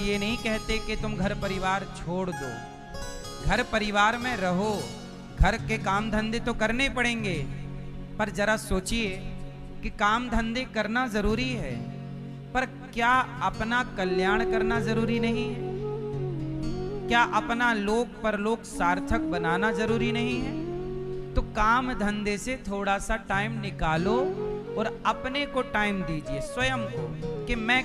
ये नहीं कहते कि तुम घर परिवार छोड़ दो, घर परिवार में रहो, घर के काम धंधे तो करने पड़ेंगे, पर जरा सोचिए कि काम धंधे करना जरूरी है, पर क्या अपना कल्याण करना जरूरी नहीं है? क्या अपना लोक परलोक सार्थक बनाना जरूरी नहीं है? तो काम धंधे से थोड़ा सा टाइम निकालो और अपने को टाइम दीजिए, स्वयं को, कि मैं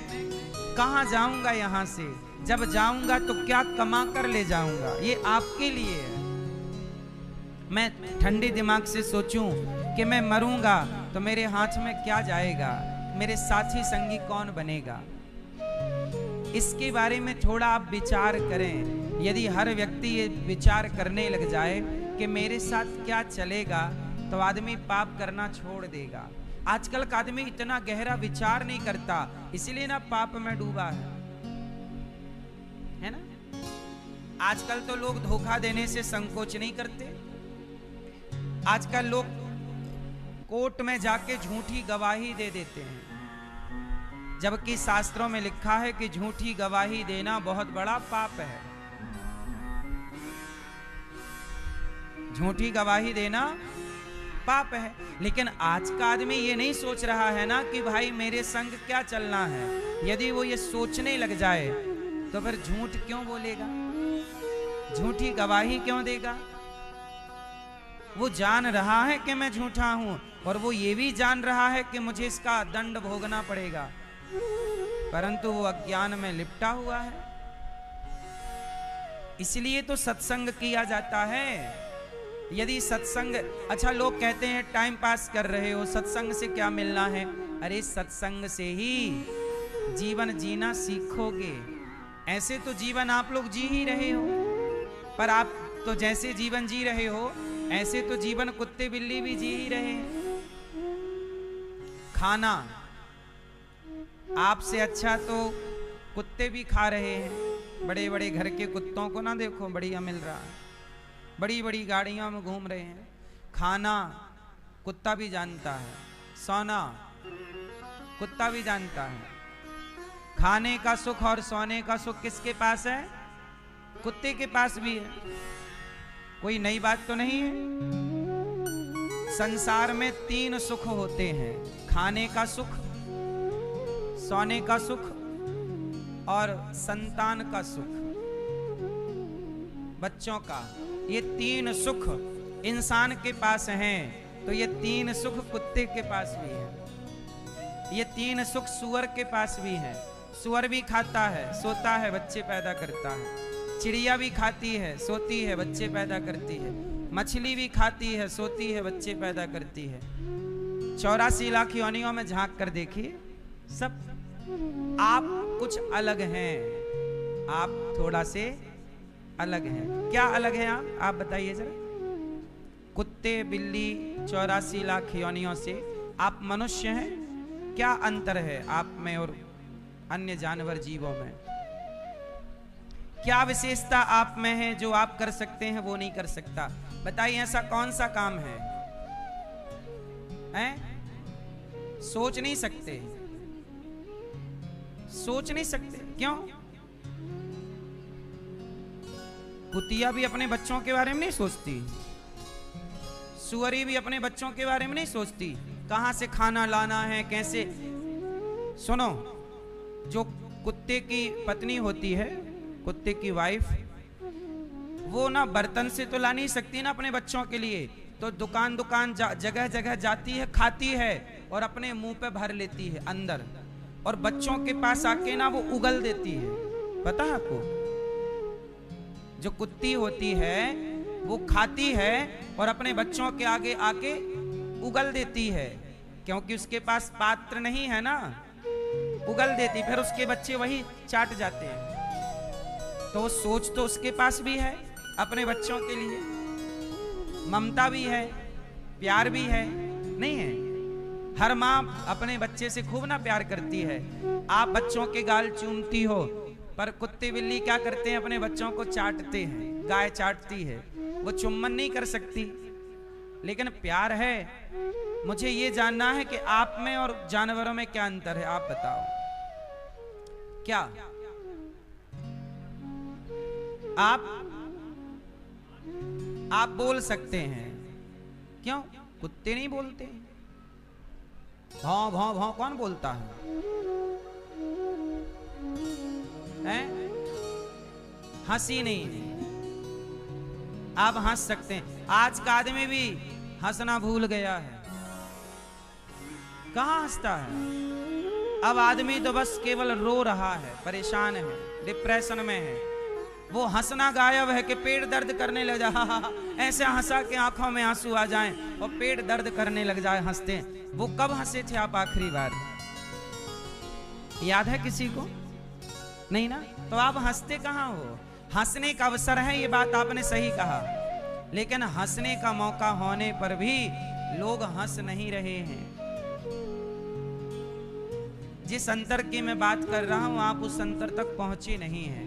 कहाँ जाऊंगा यहाँ से, जब जाऊंगा तो क्या कमा कर ले जाऊंगा, ये आपके लिए है। मैं ठंडे दिमाग से सोचूं कि मैं मरूंगा तो मेरे हाथ में क्या जाएगा, मेरे साथी संगी कौन बनेगा, इसके बारे में थोड़ा आप विचार करें। यदि हर व्यक्ति ये विचार करने लग जाए कि मेरे साथ क्या चलेगा, तो आदमी पाप करना छोड़ देगा। आजकल का आदमी इतना गहरा विचार नहीं करता, इसलिए ना पाप में डूबा है ना। आजकल तो लोग धोखा देने से संकोच नहीं करते। आजकल लोग कोर्ट में जाके झूठी गवाही दे देते हैं, जबकि शास्त्रों में लिखा है कि झूठी गवाही देना बहुत बड़ा पाप है। झूठी गवाही देना पाप है। लेकिन आज का आदमी ये नहीं सोच रहा है ना कि भाई मेरे संग क्या चलना है। यदि वो ये सोचने लग जाए तो फिर झूठ क्यों बोलेगा, झूठी गवाही क्यों देगा? वो जान रहा है कि मैं झूठा हूं, और वो ये भी जान रहा है कि मुझे इसका दंड भोगना पड़ेगा, परंतु वो अज्ञान में लिपटा हुआ है। इसलिए तो सत्संग किया जाता है। यदि सत्संग, अच्छा लोग कहते हैं टाइम पास कर रहे हो, सत्संग से क्या मिलना है? अरे सत्संग से ही जीवन जीना सीखोगे। ऐसे तो जीवन आप लोग जी ही रहे हो, पर आप तो जैसे जीवन जी रहे हो ऐसे तो जीवन कुत्ते बिल्ली भी जी ही रहे हैं। खाना आपसे अच्छा तो कुत्ते भी खा रहे हैं। बड़े बड़े घर के कुत्तों को ना देखो, बढ़िया मिल रहा है, बड़ी बड़ी गाड़ियों में घूम रहे हैं। खाना कुत्ता भी जानता है, सोना कुत्ता भी जानता है। खाने का सुख और सोने का सुख किसके पास है? कुत्ते के पास भी है। कोई नई बात तो नहीं है। संसार में 3 सुख होते हैं, खाने का सुख, सोने का सुख और संतान का सुख, बच्चों का। ये 3 सुख इंसान के पास हैं, तो ये 3 सुख कुत्ते के पास भी है। ये 3 सुख सुअर के पास भी है। सुअर भी खाता है, सोता है, बच्चे पैदा करता है। चिड़िया भी खाती है, सोती है, बच्चे पैदा करती है। मछली भी खाती है, सोती है, बच्चे पैदा करती है। 84 लाख योनियों में झांक कर देखिए, सब आप कुछ अलग हैं। आप थोड़ा से अलग हैं। क्या अलग हैं आप बताइए जरा। कुत्ते बिल्ली 84 लाख योनियों से आप मनुष्य हैं। क्या अंतर है आप में और अन्य जानवर जीवों में? क्या विशेषता आप में है जो आप कर सकते हैं वो नहीं कर सकता? बताइए, ऐसा कौन सा काम है? सोच नहीं सकते, सोच नहीं सकते। क्यों? कुतिया भी अपने बच्चों के बारे में नहीं सोचती, सुअरी भी अपने बच्चों के बारे में नहीं सोचती, कहां से खाना लाना है, कैसे। सुनो, जो कुत्ते की पत्नी होती है, कुत्ते की वाइफ, वो ना बर्तन से तो ला नहीं सकती ना अपने बच्चों के लिए, तो दुकान दुकान जगह जगह जाती है, खाती है और अपने मुंह पे भर लेती है अंदर, और बच्चों के पास आके ना वो उगल देती है। पता है आपको? जो कुत्ती होती है वो खाती है और अपने बच्चों के आगे आके उगल देती है, क्योंकि उसके पास पात्र नहीं है ना, उगल देती, फिर उसके बच्चे वही चाट जाते हैं। तो सोच तो उसके पास भी है अपने बच्चों के लिए, ममता भी है, प्यार भी है, नहीं है? हर माँ अपने बच्चे से खूब ना प्यार करती है। आप बच्चों के गाल चूमती हो, पर कुत्ते बिल्ली क्या करते हैं? अपने बच्चों को चाटते हैं। गाय चाटती है, वो चुम्बन नहीं कर सकती, लेकिन प्यार है। मुझे ये जानना है कि आप में और जानवरों में क्या अंतर है, आप बताओ। क्या आप बोल सकते हैं, क्यों? कुत्ते नहीं बोलते? भौं भौं भौं कौन बोलता है? हैं? हंसी नहीं है। आप हंस सकते हैं। आज का आदमी भी हंसना भूल गया है। कहां हंसता है? अब आदमी तो बस केवल रो रहा है, परेशान है, डिप्रेशन में है। वो हंसना गायब है कि पेट दर्द करने लग जाए, ऐसे हंसा के आंखों में आंसू आ जाएं और पेट दर्द करने लग जाए हंसते। वो कब हंसे थे आप आखिरी बार? याद है किसी को? नहीं ना? तो आप हंसते कहां हो? हंसने का अवसर है, ये बात आपने सही कहा, लेकिन हंसने का मौका होने पर भी लोग हंस नहीं रहे हैं। जिस अंतर की मैं बात कर रहा हूं, आप उस अंतर तक पहुंचे नहीं हैं।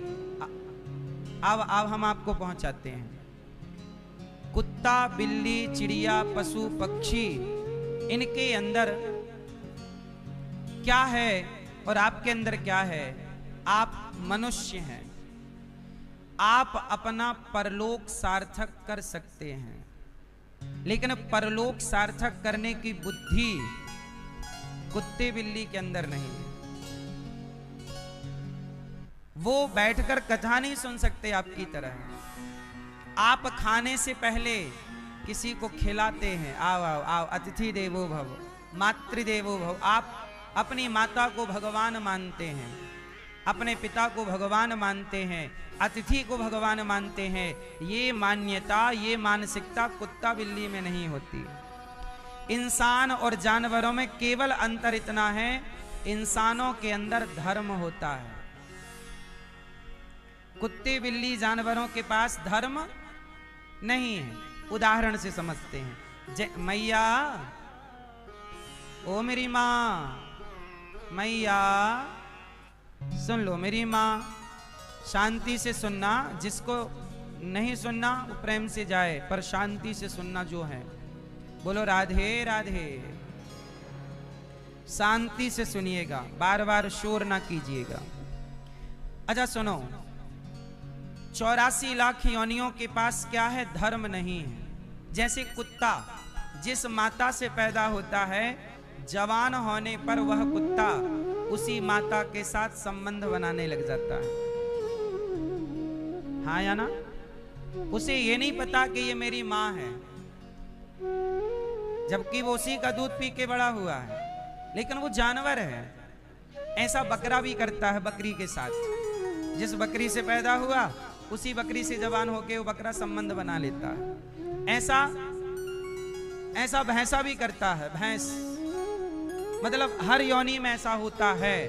अब हम आपको पहुंचाते हैं। कुत्ता, बिल्ली, चिड़िया, पशु, पक्षी, इनके अंदर क्या है और आपके अंदर क्या है? आप मनुष्य हैं। आप अपना परलोक सार्थक कर सकते हैं, लेकिन परलोक सार्थक करने की बुद्धि कुत्ते बिल्ली के अंदर नहीं है। वो बैठकर कथा नहीं सुन सकते आपकी तरह। आप खाने से पहले किसी को खिलाते हैं, आओ आओ आओ, अतिथि देवो भव, मातृदेवो भव। आप अपनी माता को भगवान मानते हैं, अपने पिता को भगवान मानते हैं, अतिथि को भगवान मानते हैं। ये मान्यता, ये मानसिकता कुत्ता बिल्ली में नहीं होती। इंसान और जानवरों में केवल अंतर इतना है, इंसानों के अंदर धर्म होता है। कुत्ते बिल्ली जानवरों के पास धर्म नहीं है। उदाहरण से समझते हैं। मैया, ओ मेरी माँ, मैया सुन लो मेरी माँ। शांति से सुनना, जिसको नहीं सुनना वो प्रेम से जाए, पर शांति से सुनना जो है। बोलो राधे राधे। शांति से सुनिएगा, बार बार शोर ना कीजिएगा। अच्छा सुनो, 84 लाख योनियों के पास क्या है? धर्म नहीं है। जैसे कुत्ता जिस माता से पैदा होता है, जवान होने पर वह कुत्ता उसी माता के साथ संबंध बनाने लग जाता है। हाँ या ना? उसे ये नहीं पता कि ये मेरी माँ है, जबकि वो उसी का दूध पी के बड़ा हुआ है, लेकिन वो जानवर है। ऐसा बकरा भी करता है बकरी के साथ। जिस बकरी से पैदा हुआ उसी बकरी से जवान होके वो बकरा संबंध बना लेता है। ऐसा भैंसा भी करता है। भैंस मतलब हर योनि में ऐसा होता है,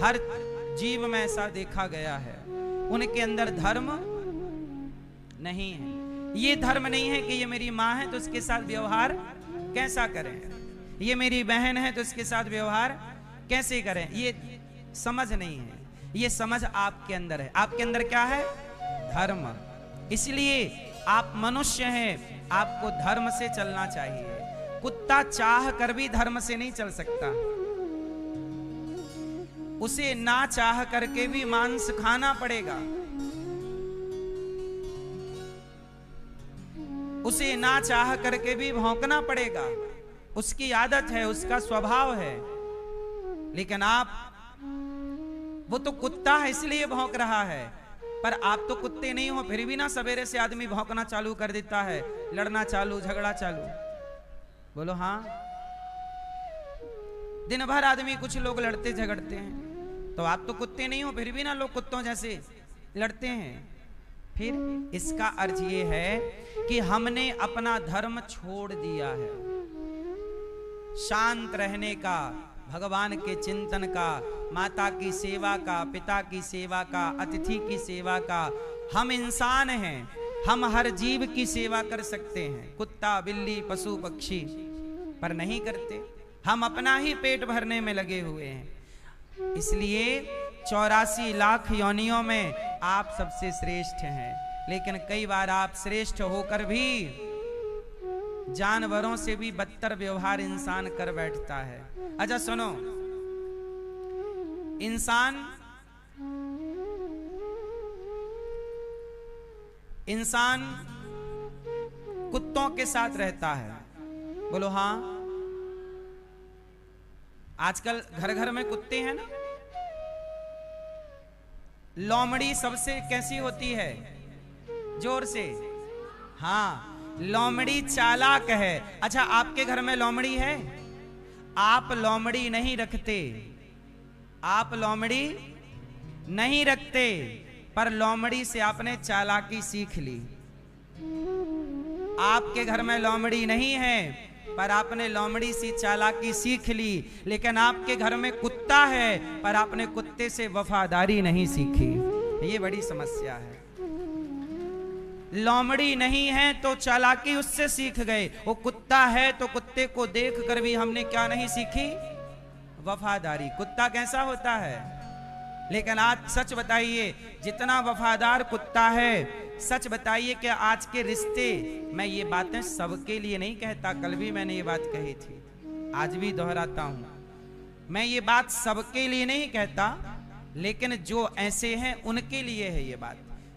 हर जीव में ऐसा देखा गया है। उनके अंदर धर्म नहीं है। ये धर्म नहीं है कि ये मेरी माँ है तो उसके साथ व्यवहार कैसा करें, ये मेरी बहन है तो उसके साथ व्यवहार कैसे करें। ये समझ नहीं है। ये समझ आपके अंदर है। आपके अंदर क्या है? धर्म। इसलिए आप मनुष्य हैं, आपको धर्म से चलना चाहिए। कुत्ता चाह कर भी धर्म से नहीं चल सकता। उसे ना चाह करके भी मांस खाना पड़ेगा। उसे ना चाह करके भी भौंकना पड़ेगा। उसकी आदत है, उसका स्वभाव है। लेकिन आप, वो तो कुत्ता है इसलिए भौंक रहा है, पर आप तो कुत्ते नहीं हो, फिर भी ना सवेरे से आदमी भौंकना चालू कर देता है, लड़ना चालू, झगड़ा चालू। बोलो हाँ। दिन भर आदमी, कुछ लोग लड़ते झगड़ते हैं, तो आप तो कुत्ते नहीं हो, फिर भी ना लोग कुत्तों जैसे लड़ते हैं। फिर इसका अर्थ ये है कि हमने अपना धर्म छोड़ दिया है। शांत रहने का, भगवान के चिंतन का, माता की सेवा का, पिता की सेवा का, अतिथि की सेवा का। हम इंसान हैं, हम हर जीव की सेवा कर सकते हैं, कुत्ता बिल्ली पशु पक्षी, पर नहीं करते। हम अपना ही पेट भरने में लगे हुए हैं। इसलिए 84 लाख योनियों में आप सबसे श्रेष्ठ हैं। लेकिन कई बार आप श्रेष्ठ होकर भी जानवरों से भी बदतर व्यवहार इंसान कर बैठता है। अच्छा सुनो, इंसान इंसान कुत्तों के साथ रहता है, बोलो हाँ। आजकल घर घर में कुत्ते हैं ना। लोमड़ी सबसे कैसी होती है, जोर से, हाँ, लोमड़ी चालाक है। अच्छा, आपके घर में लोमड़ी है? आप लोमड़ी नहीं रखते, आप लोमड़ी नहीं रखते, पर लोमड़ी से आपने चालाकी सीख ली। आपके घर में लोमड़ी नहीं है, पर आपने लोमड़ी से चालाकी सीख ली। लेकिन आपके घर में कुत्ता है, पर आपने कुत्ते से वफादारी नहीं सीखी। ये बड़ी समस्या है। लोमड़ी नहीं है तो चालाकी उससे सीख गए, वो कुत्ता है तो कुत्ते को देख कर भी हमने क्या नहीं सीखी, वफादारी। कुत्ता कैसा होता है? लेकिन आज सच बताइए, जितना वफादार कुत्ता है, सच बताइए कि आज के रिश्ते, मैं ये बातें सबके लिए नहीं कहता, कल भी मैंने ये बात कही थी, आज भी दोहराता हूं, मैं ये बात सबके लिए नहीं कहता, लेकिन जो ऐसे हैं उनके लिए है ये बात।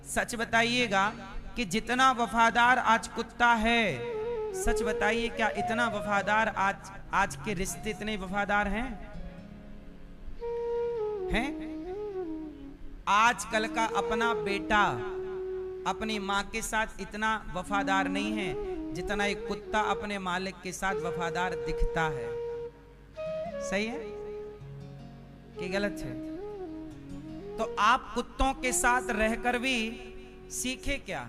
सच बताइएगा कि जितना वफादार आज कुत्ता है, सच बताइए क्या इतना वफादार आज के रिश्ते इतने वफादार हैं? आजकल का अपना बेटा अपनी माँ के साथ इतना वफादार नहीं है जितना एक कुत्ता अपने मालिक के साथ वफादार दिखता है। सही है कि गलत है? तो आप कुत्तों के साथ रहकर भी सीखे क्या?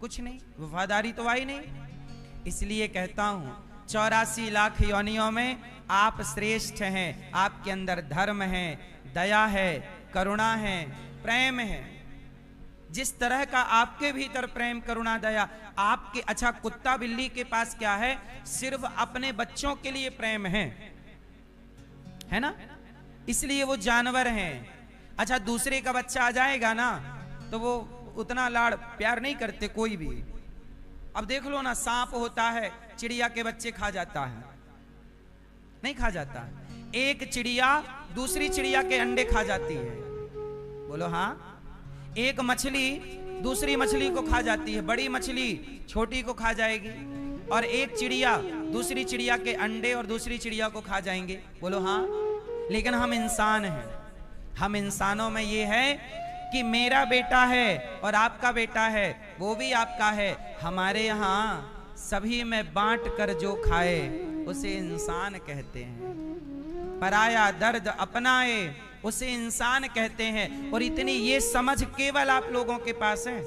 कुछ नहीं, वफादारी तो आई नहीं। इसलिए कहता हूं 84 लाख योनियों में आप श्रेष्ठ हैं। आपके अंदर धर्म है, दया है, करुणा है, प्रेम है। जिस तरह का आपके भीतर प्रेम, करुणा, दया आपके, अच्छा कुत्ता बिल्ली के पास क्या है? सिर्फ अपने बच्चों के लिए प्रेम है ना, इसलिए वो जानवर हैं। अच्छा, दूसरे का बच्चा आ जाएगा ना तो वो उतना लाड़ प्यार नहीं करते कोई भी। अब देख लो ना, सांप होता है, चिड़िया के बच्चे खा जाता है, नहीं खा जाता। एक चिड़िया दूसरी चिड़िया के अंडे खा जाती है, बोलो हाँ। एक मछली दूसरी मछली को खा जाती है, बड़ी मछली छोटी को खा जाएगी, और एक चिड़िया दूसरी चिड़िया के अंडे और दूसरी चिड़िया को खा जाएंगे, बोलो हाँ। लेकिन हम इंसान हैं, हम इंसानों में ये है कि मेरा बेटा है और आपका बेटा है, वो भी आपका है। हमारे यहाँ सभी में बांट कर जो खाए उसे इंसान कहते हैं, पराया दर्द अपनाए उसे इंसान कहते हैं। और इतनी ये समझ केवल आप लोगों के पास है,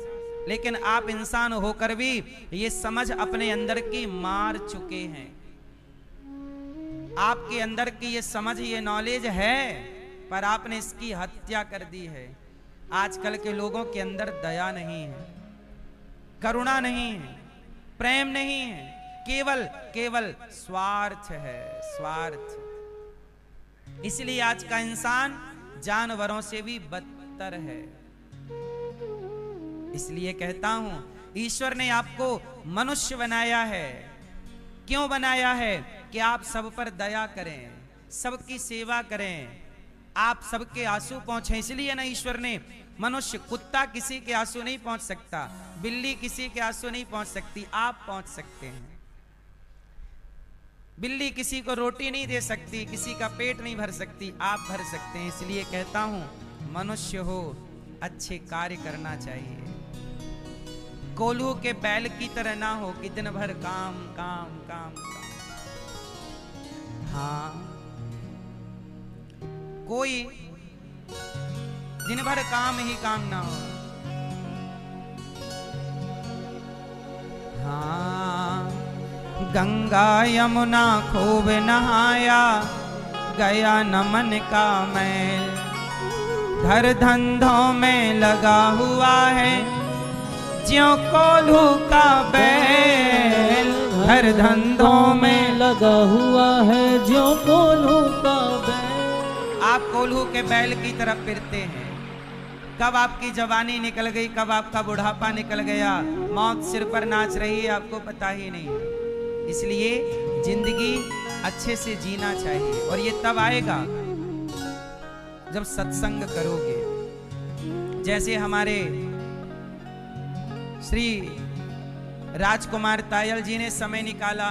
लेकिन आप इंसान होकर भी ये समझ अपने अंदर की मार चुके हैं। आपके अंदर की ये समझ, ये नॉलेज है, पर आपने इसकी हत्या कर दी है। आजकल के लोगों के अंदर दया नहीं है, करुणा नहीं है, प्रेम नहीं है, केवल स्वार्थ है, स्वार्थ। इसलिए आज का इंसान जानवरों से भी बदतर है। इसलिए कहता हूं, ईश्वर ने आपको मनुष्य बनाया है। क्यों बनाया है? कि आप सब पर दया करें, सबकी सेवा करें, आप सबके आंसू पहुंचे। इसलिए ना ईश्वर ने मनुष्य, कुत्ता किसी के आंसू नहीं पहुंच सकता, बिल्ली किसी के आंसू नहीं पहुंच सकती, आप पहुंच सकते हैं। बिल्ली किसी को रोटी नहीं दे सकती, किसी का पेट नहीं भर सकती, आप भर सकते हैं। इसलिए कहता हूं, मनुष्य हो, अच्छे कार्य करना चाहिए। कोल्हू के बैल की तरह ना हो कि दिन भर काम काम काम काम। हाँ, कोई दिन भर काम ही काम ना हो। हाँ, गंगा यमुना खूब नहाया, गया न मन का मैल। घर धंधों में लगा हुआ है, ज्यों कोल्हू का बैल। घर धंधों में लगा हुआ है, ज्यों कोल्हू का बैल। आप कोल्हू के बैल की तरफ फिरते हैं। कब आपकी जवानी निकल गई, कब आपका बुढ़ापा निकल गया, मौत सिर पर नाच रही है, आपको पता ही नहीं। इसलिए जिंदगी अच्छे से जीना चाहिए, और ये तब आएगा जब सत्संग करोगे। जैसे हमारे श्री राजकुमार तायल जी ने समय निकाला,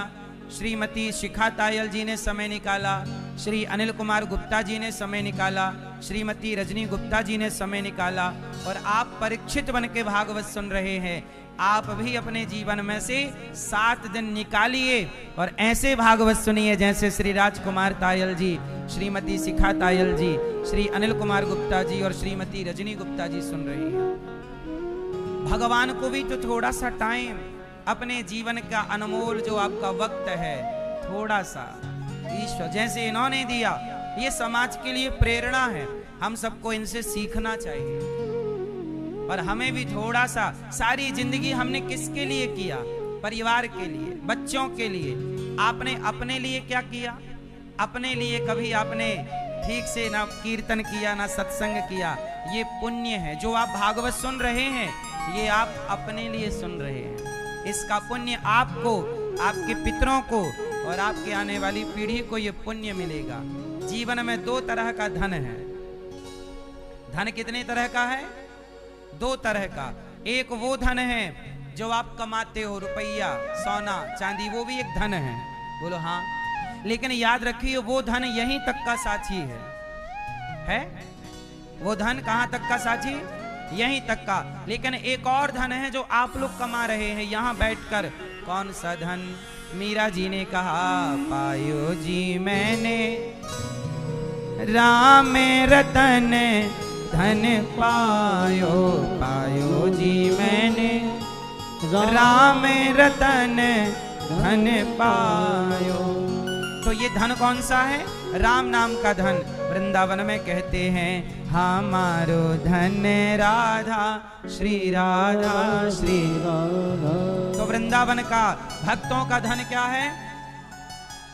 श्रीमती शिखा तायल जी ने समय निकाला, श्री अनिल कुमार गुप्ता जी ने समय निकाला, श्रीमती रजनी गुप्ता जी ने समय निकाला, और आप परीक्षित बन के भागवत सुन रहे हैं। आप भी अपने जीवन में से 7 दिन निकालिए और ऐसे भागवत सुनिए जैसे श्री राजकुमार तायल जी, श्रीमती शिखा तायल जी, श्री अनिल कुमार गुप्ता जी और श्रीमती रजनी गुप्ता जी सुन रही हैं। भगवान को भी तो थोड़ा सा टाइम, अपने जीवन का अनमोल जो आपका वक्त है, थोड़ा सा ईश्वर जैसे इन्होंने दिया, ये समाज के लिए प्रेरणा है। हम सबको इनसे सीखना चाहिए। और हमें भी थोड़ा सा, सारी जिंदगी हमने किसके लिए किया? परिवार के लिए, बच्चों के लिए। आपने अपने लिए क्या किया? अपने लिए कभी आपने ठीक से ना कीर्तन किया, ना सत्संग किया। ये पुण्य है। जो आप भागवत सुन रहे हैं, ये आप अपने लिए सुन रहे हैं। इसका पुण्य आपको, आपके पितरों को और आपके आने वाली पीढ़ी को ये पुण्य मिलेगा। जीवन में 2 तरह का धन है। धन कितने तरह का है? 2 तरह का। एक वो धन है जो आप कमाते हो, रुपया, सोना, चांदी, वो भी एक धन है। बोलो हाँ। लेकिन याद रखिए, वो धन यहीं तक का साक्षी है? वो धन कहाँ तक का साक्षी? यहीं तक का। लेकिन एक और धन है जो आप लोग कमा रहे हैं यहां बैठकर। कौन सा धन? मीरा जी ने कहा, पायो जी मैंने राम रतन धन पायो, पायो जी मैंने राम रतन धन पायो। तो ये धन कौन सा है? राम नाम का धन। वृंदावन में कहते हैं, हमारो धन राधा, श्री राधा, श्री राधा। तो वृंदावन का भक्तों का धन क्या है?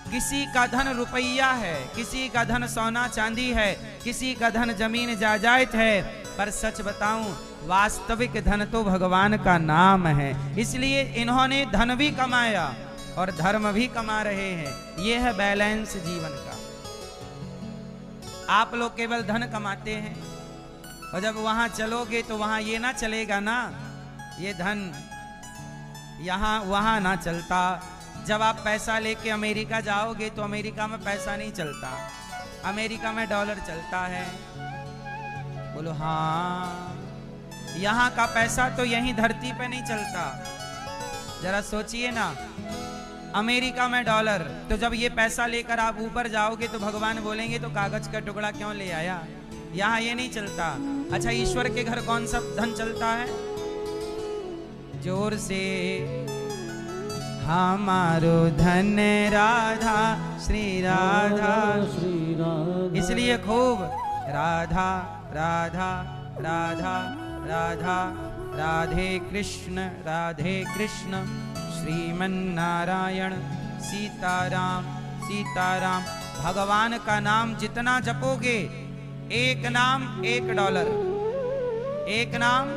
किसी का धन रुपया है, किसी का धन सोना चांदी है, किसी का धन जमीन जायदाद है। पर सच बताऊं, वास्तविक धन तो भगवान का नाम है। इसलिए इन्होंने धन भी कमाया और धर्म भी कमा रहे हैं। यह है बैलेंस जीवन का। आप लोग केवल धन कमाते हैं और जब वहां चलोगे तो वहां ये ना चलेगा ना, ये धन यहां वहां ना चलता। जब आप पैसा लेके अमेरिका जाओगे तो अमेरिका में पैसा नहीं चलता, अमेरिका में डॉलर चलता है। बोलो हाँ। यहाँ का पैसा तो यहीं धरती पे नहीं चलता। जरा सोचिए ना, अमेरिका में डॉलर, तो जब ये पैसा लेकर आप ऊपर जाओगे तो भगवान बोलेंगे तो कागज का टुकड़ा क्यों ले आया? यहाँ ये नहीं चलता। अच्छा, ईश्वर के घर कौन सा धन चलता है? जोर से, हमारो धन राधा, श्री राधा, श्री राधा। इसलिए खूब राधा राधा राधा राधा, राधे कृष्ण श्रीमन्नारायण, सीताराम सीताराम। भगवान का नाम जितना जपोगे, एक नाम $1, एक नाम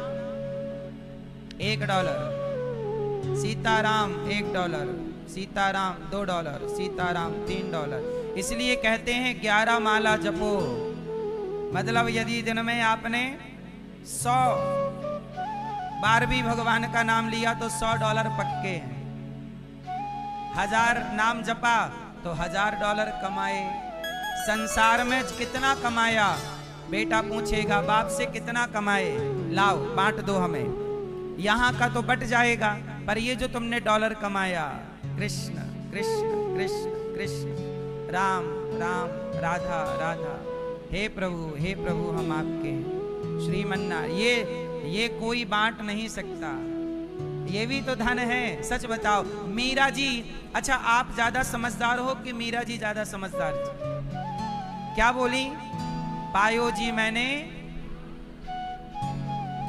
$1, सीताराम $1, सीताराम $2, सीताराम $3। इसलिए कहते हैं 11 माला जपो। मतलब यदि दिन में आपने 100 बार भी भगवान का नाम लिया तो $100 पक्के हैं। 1000 नाम जपा तो $1000 कमाए। संसार में कितना कमाया? बेटा पूछेगा बाप से, कितना कमाए? लाओ बांट दो हमें। यहाँ का तो बट जाएगा, पर ये जो तुमने डॉलर कमाया, कृष्ण कृष्ण कृष्ण कृष्ण, राम राम, राधा राधा। हे प्रभु हम आपके हैं। श्रीमन्नारायण, ये कोई बांट नहीं सकता। ये भी तो धन है। सच बताओ मीरा जी, अच्छा आप ज्यादा समझदार हो कि मीरा जी ज्यादा समझदार थी? क्या बोली? पायो जी मैंने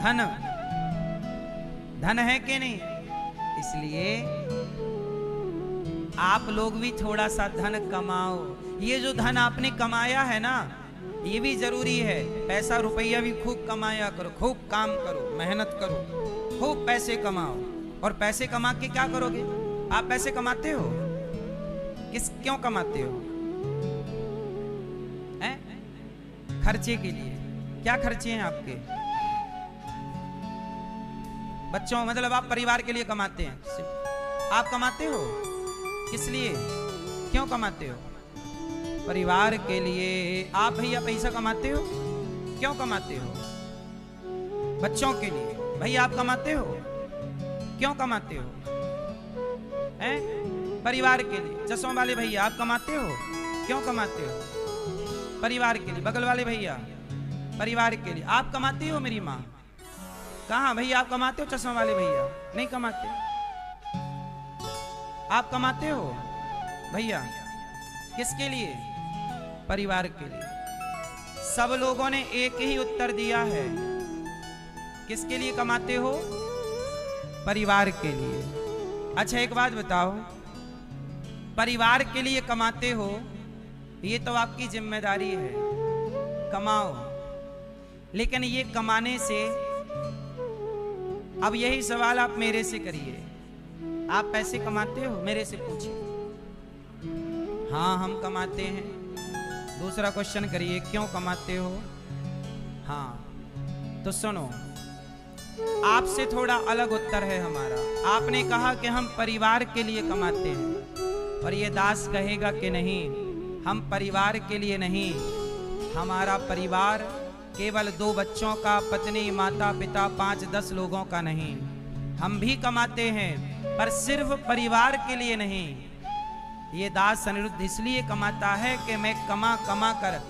धन, धन है कि नहीं? इसलिए आप लोग भी थोड़ा सा धन कमाओ। ये जो धन आपने कमाया है ना, ये भी जरूरी है। पैसा रुपया भी खूब कमाया करो, खूब काम करो, मेहनत करो, खूब पैसे कमाओ। और पैसे कमा के क्या करोगे? आप पैसे कमाते हो, क्यों कमाते हो? हैं? खर्चे के लिए। क्या खर्चे हैं आपके? बच्चों मतलब आप परिवार के लिए कमाते हैं। आप कमाते हो किस लिए, क्यों कमाते हो? परिवार के लिए। आप भैया पैसा कमाते हो, क्यों कमाते हो? बच्चों के लिए। भैया आप कमाते हो, क्यों कमाते हो? हैं? परिवार के लिए। चश्मा वाले भैया आप कमाते हो, क्यों कमाते हो? परिवार के लिए। बगल वाले भैया परिवार के लिए। आप कमाती हो मेरी माँ? कहाँ भैया आप कमाते हो? चश्मा वाले भैया नहीं कमाते। आप कमाते हो भैया, किसके लिए? परिवार के लिए। सब लोगों ने एक ही उत्तर दिया है। किसके लिए कमाते हो? परिवार के लिए। अच्छा एक बात बताओ, परिवार के लिए कमाते हो, ये तो आपकी जिम्मेदारी है, कमाओ। लेकिन ये कमाने से, अब यही सवाल आप मेरे से करिए, आप पैसे कमाते हो? मेरे से पूछिए। हाँ हम कमाते हैं। दूसरा क्वेश्चन करिए, क्यों कमाते हो? हाँ। तो सुनो, आपसे थोड़ा अलग उत्तर है हमारा। आपने कहा कि हम परिवार के लिए कमाते हैं, और ये दास कहेगा कि नहीं, हम परिवार के लिए नहीं, हमारा परिवार केवल 2 बच्चों का, पत्नी, माता पिता, 5-10 लोगों का नहीं, हम भी कमाते हैं, पर सिर्फ परिवार के लिए नहीं। ये दास अनिरुद्ध इसलिए कमाता है कि मैं कमा कमा कर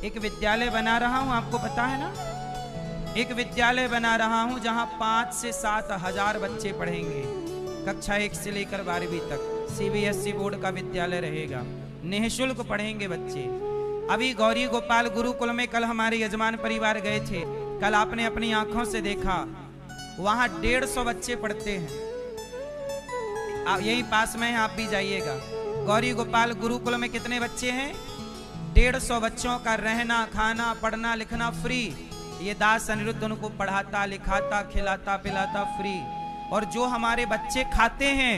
एक विद्यालय बना रहा हूं, आपको पता है ना, एक विद्यालय बना रहा हूं जहां 5 से 7 हजार बच्चे पढ़ेंगे, कक्षा 1 से लेकर 12वीं तक। CBSE बोर्ड का विद्यालय रहेगा, निःशुल्क पढ़ेंगे बच्चे। अभी गौरी गोपाल गुरुकुल में कल हमारे यजमान परिवार गए थे, कल आपने अपनी आंखों से देखा, वहां 150 बच्चे पढ़ते हैं। यही पास में है, आप भी जाइएगा। गौरी गोपाल गुरुकुल में कितने बच्चे हैं? 150 बच्चों का रहना, खाना, पढ़ना, लिखना फ्री। ये दास अनिरुद्ध उनको पढ़ाता, लिखाता, खिलाता, पिलाता फ्री। और जो हमारे बच्चे खाते हैं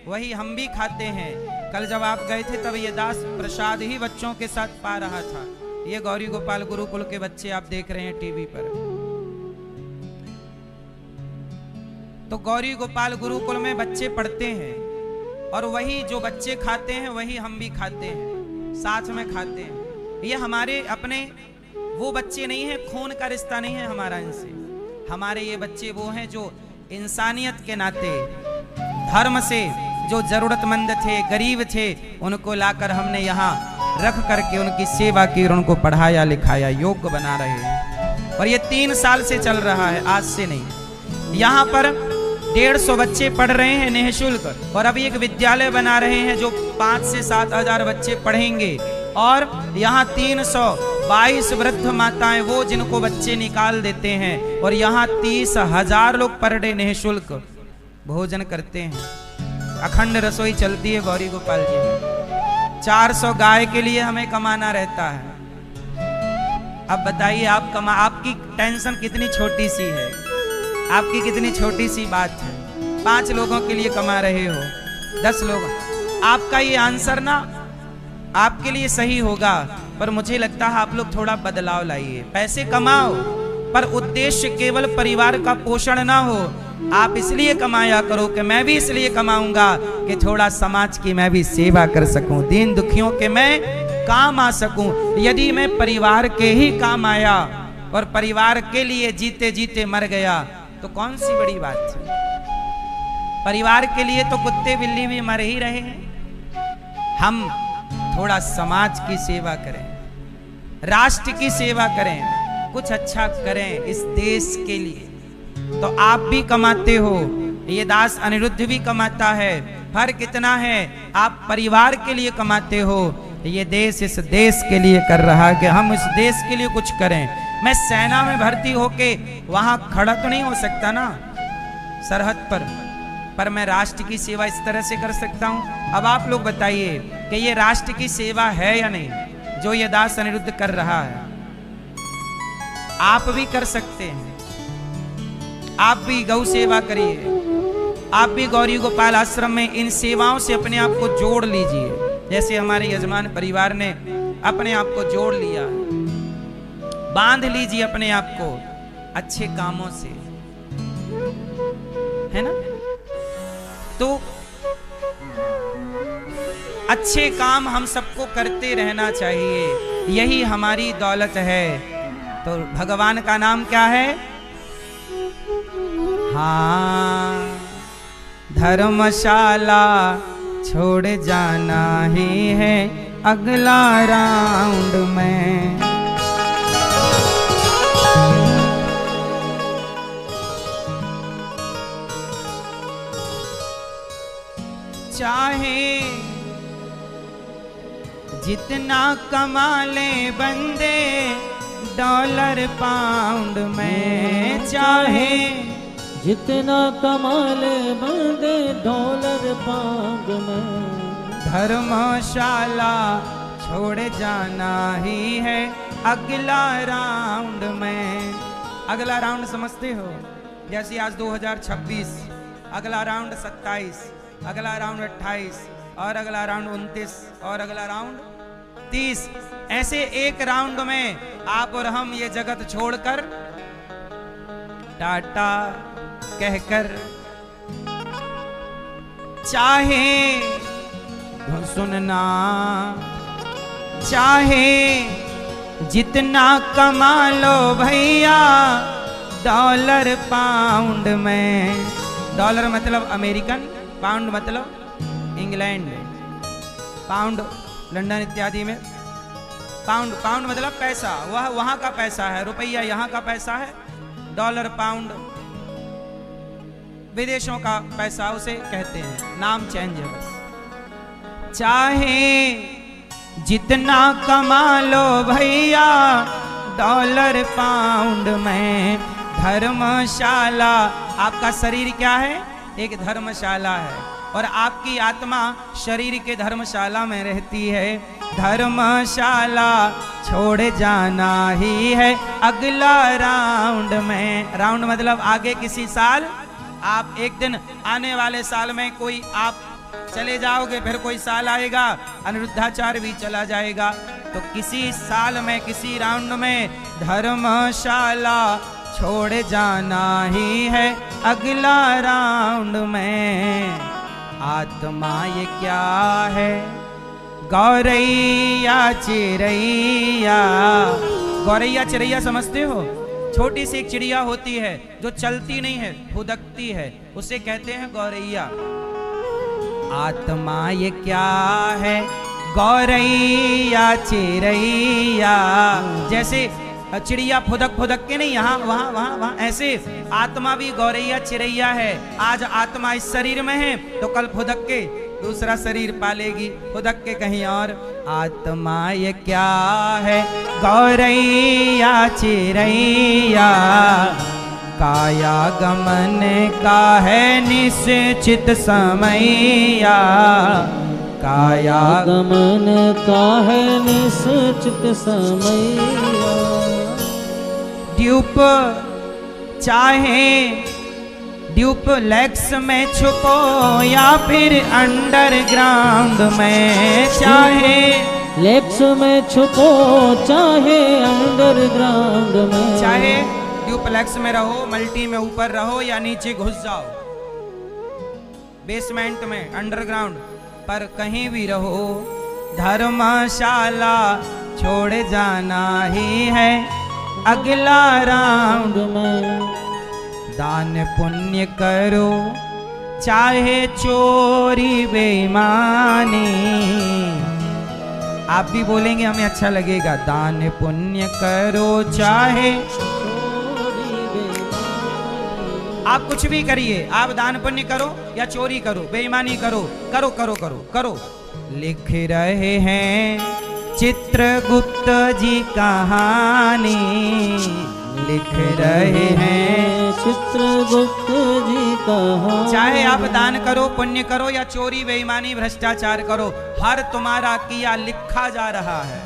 वही हम भी खाते हैं। कल जब आप गए थे तब ये दास प्रसाद ही बच्चों के साथ पा रहा था। ये गौरी गोपाल गुरुकुल के बच्चे आप देख रहे हैं टीवी पर। तो गौरी गोपाल गुरुकुल में बच्चे पढ़ते हैं, और वही जो बच्चे खाते हैं वही हम भी खाते हैं, साथ में खाते हैं। ये हमारे अपने वो बच्चे नहीं है, खून का रिश्ता नहीं है हमारा इनसे। हमारे ये बच्चे वो हैं जो इंसानियत के नाते, धर्म से जो जरूरतमंद थे, गरीब थे, उनको लाकर हमने यहाँ रख करके उनकी सेवा की और उनको पढ़ाया लिखाया, योग्य बना रहे हैं। और ये 3 साल से चल रहा है, आज से नहीं। यहाँ पर 150 बच्चे पढ़ रहे हैं निःशुल्क, और अभी एक विद्यालय बना रहे हैं जो 5 से 7 हजार बच्चे पढ़ेंगे। और यहाँ 322 वृद्ध माताएं, वो जिनको बच्चे निकाल देते हैं, और यहाँ 30,000 लोग पर डे निःशुल्क भोजन करते हैं। अखंड रसोई चलती है गौरी गोपाल जी में। 400 गाय के लिए हमें कमाना रहता है। अब बताइए, आपकी टेंशन कितनी छोटी सी है, आपकी कितनी छोटी सी बात है। 5 लोगों के लिए कमा रहे हो, 10 लोग। आपका ये आंसर ना आपके लिए सही होगा, पर मुझे लगता है आप लोग थोड़ा बदलाव लाइए। पैसे कमाओ, पर उद्देश्य केवल परिवार का पोषण ना हो। आप इसलिए कमाया करो कि मैं भी इसलिए कमाऊंगा कि थोड़ा समाज की मैं भी सेवा कर सकूं, दीन दुखियों के मैं काम आ सकूं। यदि मैं परिवार के ही काम आया और परिवार के लिए जीते जीते मर गया तो कौन सी बड़ी बात है। परिवार के लिए तो कुत्ते बिल्ली भी मर ही रहे हैं। हम थोड़ा समाज की सेवा करें, राष्ट्र की सेवा करें, कुछ अच्छा करें इस देश के लिए। तो आप भी कमाते हो, ये दास अनिरुद्ध भी कमाता है। फर्क कितना है, आप परिवार के लिए कमाते हो, ये देश इस देश के लिए कर रहा है कि हम इस देश के लिए कुछ करें। मैं सेना में भर्ती होके वहां खड़ा तो नहीं हो सकता ना सरहद पर मैं राष्ट्र की सेवा इस तरह से कर सकता हूं। अब आप लोग बताइए कि ये राष्ट्र की सेवा है या नहीं, जो ये दास अनिरुद्ध कर रहा है। आप भी कर सकते हैं, आप भी गौ सेवा करिए, आप भी गौरी गोपाल आश्रम में इन सेवाओं से अपने आप को जोड़ लीजिए, जैसे हमारे यजमान परिवार ने अपने आप को जोड़ लिया। बांध लीजिए अपने आप को अच्छे कामों से। है ना। तो अच्छे काम हम सबको करते रहना चाहिए, यही हमारी दौलत है। तो भगवान का नाम क्या है? हाँ, धर्मशाला छोड़ जाना ही है अगला राउंड में। चाहे जितना कमा ले बंदे डॉलर पाउंड में, चाहे जितना कमा ले बंदे डॉलर पाउंड में, धर्मशाला छोड़ जाना ही है अगला राउंड में। अगला राउंड समझते हो? जैसे आज 2026, अगला राउंड 27, अगला राउंड 28 और अगला राउंड 29 और अगला राउंड 30। ऐसे एक राउंड में आप और हम ये जगत छोड़कर टाटा कहकर, चाहे सुनना, चाहे जितना कमा लो भैया डॉलर पाउंड में। डॉलर मतलब अमेरिकन, पाउंड मतलब इंग्लैंड, पाउंड लंदन इत्यादि में। पाउंड, पाउंड मतलब पैसा, वह वहां का पैसा है, रुपया यहाँ का पैसा है। डॉलर पाउंड विदेशों का पैसा उसे कहते हैं, नाम चेंज है बस। चाहे जितना कमा लो भैया डॉलर पाउंड में, धर्मशाला। आपका शरीर क्या है? एक धर्मशाला है, और आपकी आत्मा शरीर के धर्मशाला में रहती है। धर्मशाला छोड़ जाना ही है अगला राउंड में। राउंड मतलब आगे किसी साल, आप एक दिन आने वाले साल में कोई आप चले जाओगे, फिर कोई साल आएगा, अनिरुद्धाचार्य भी चला जाएगा। तो किसी साल में, किसी राउंड में धर्मशाला छोड़ जाना ही है अगला राउंड में। आत्मा ये क्या है? गौरैया चिड़ैया। गौरैया चिड़ैया समझते हो? छोटी सी एक चिड़िया होती है जो चलती नहीं है, फुदकती है, उसे कहते हैं गौरैया। आत्मा ये क्या है? गौरैया चिड़ैया। जैसे चिड़िया फुदक फुदक के नहीं, यहाँ वहाँ वहाँ वहाँ, ऐसे आत्मा भी गौरैया चिड़ैया है। आज आत्मा इस शरीर में है तो कल फुदक के दूसरा शरीर पालेगी, फुदक के कहीं और। आत्मा ये क्या है? गौरैया चिड़ैया। काया गमन का है निश्चित समैया। काया गमन का है निश्चित समैया। ड्यूप चाहे ड्यूप्लेक्स में छुपो या फिर अंडरग्राउंड में, चाहे लेक्स में छुपो चाहे अंडरग्राउंड में, चाहे ड्यूप्लेक्स में रहो, मल्टी में ऊपर रहो या नीचे घुस जाओ, बेसमेंट में, अंडरग्राउंड, पर कहीं भी रहो, धर्मशाला छोड़ जाना ही है अगला राउंड में। दान पुण्य करो चाहे चोरी बेईमानी। आप भी बोलेंगे हमें अच्छा लगेगा। दान पुण्य करो चाहे चोरी बेईमानी। आप कुछ भी करिए, आप दान पुण्य करो या चोरी करो, बेईमानी करो, करो करो करो करो। लिख रहे हैं चित्रगुप्त जी कहानी, लिख रहे हैं चित्रगुप्त जी कहानी। चाहे आप दान करो, पुण्य करो या चोरी बेईमानी भ्रष्टाचार करो, हर तुम्हारा किया लिखा जा रहा है।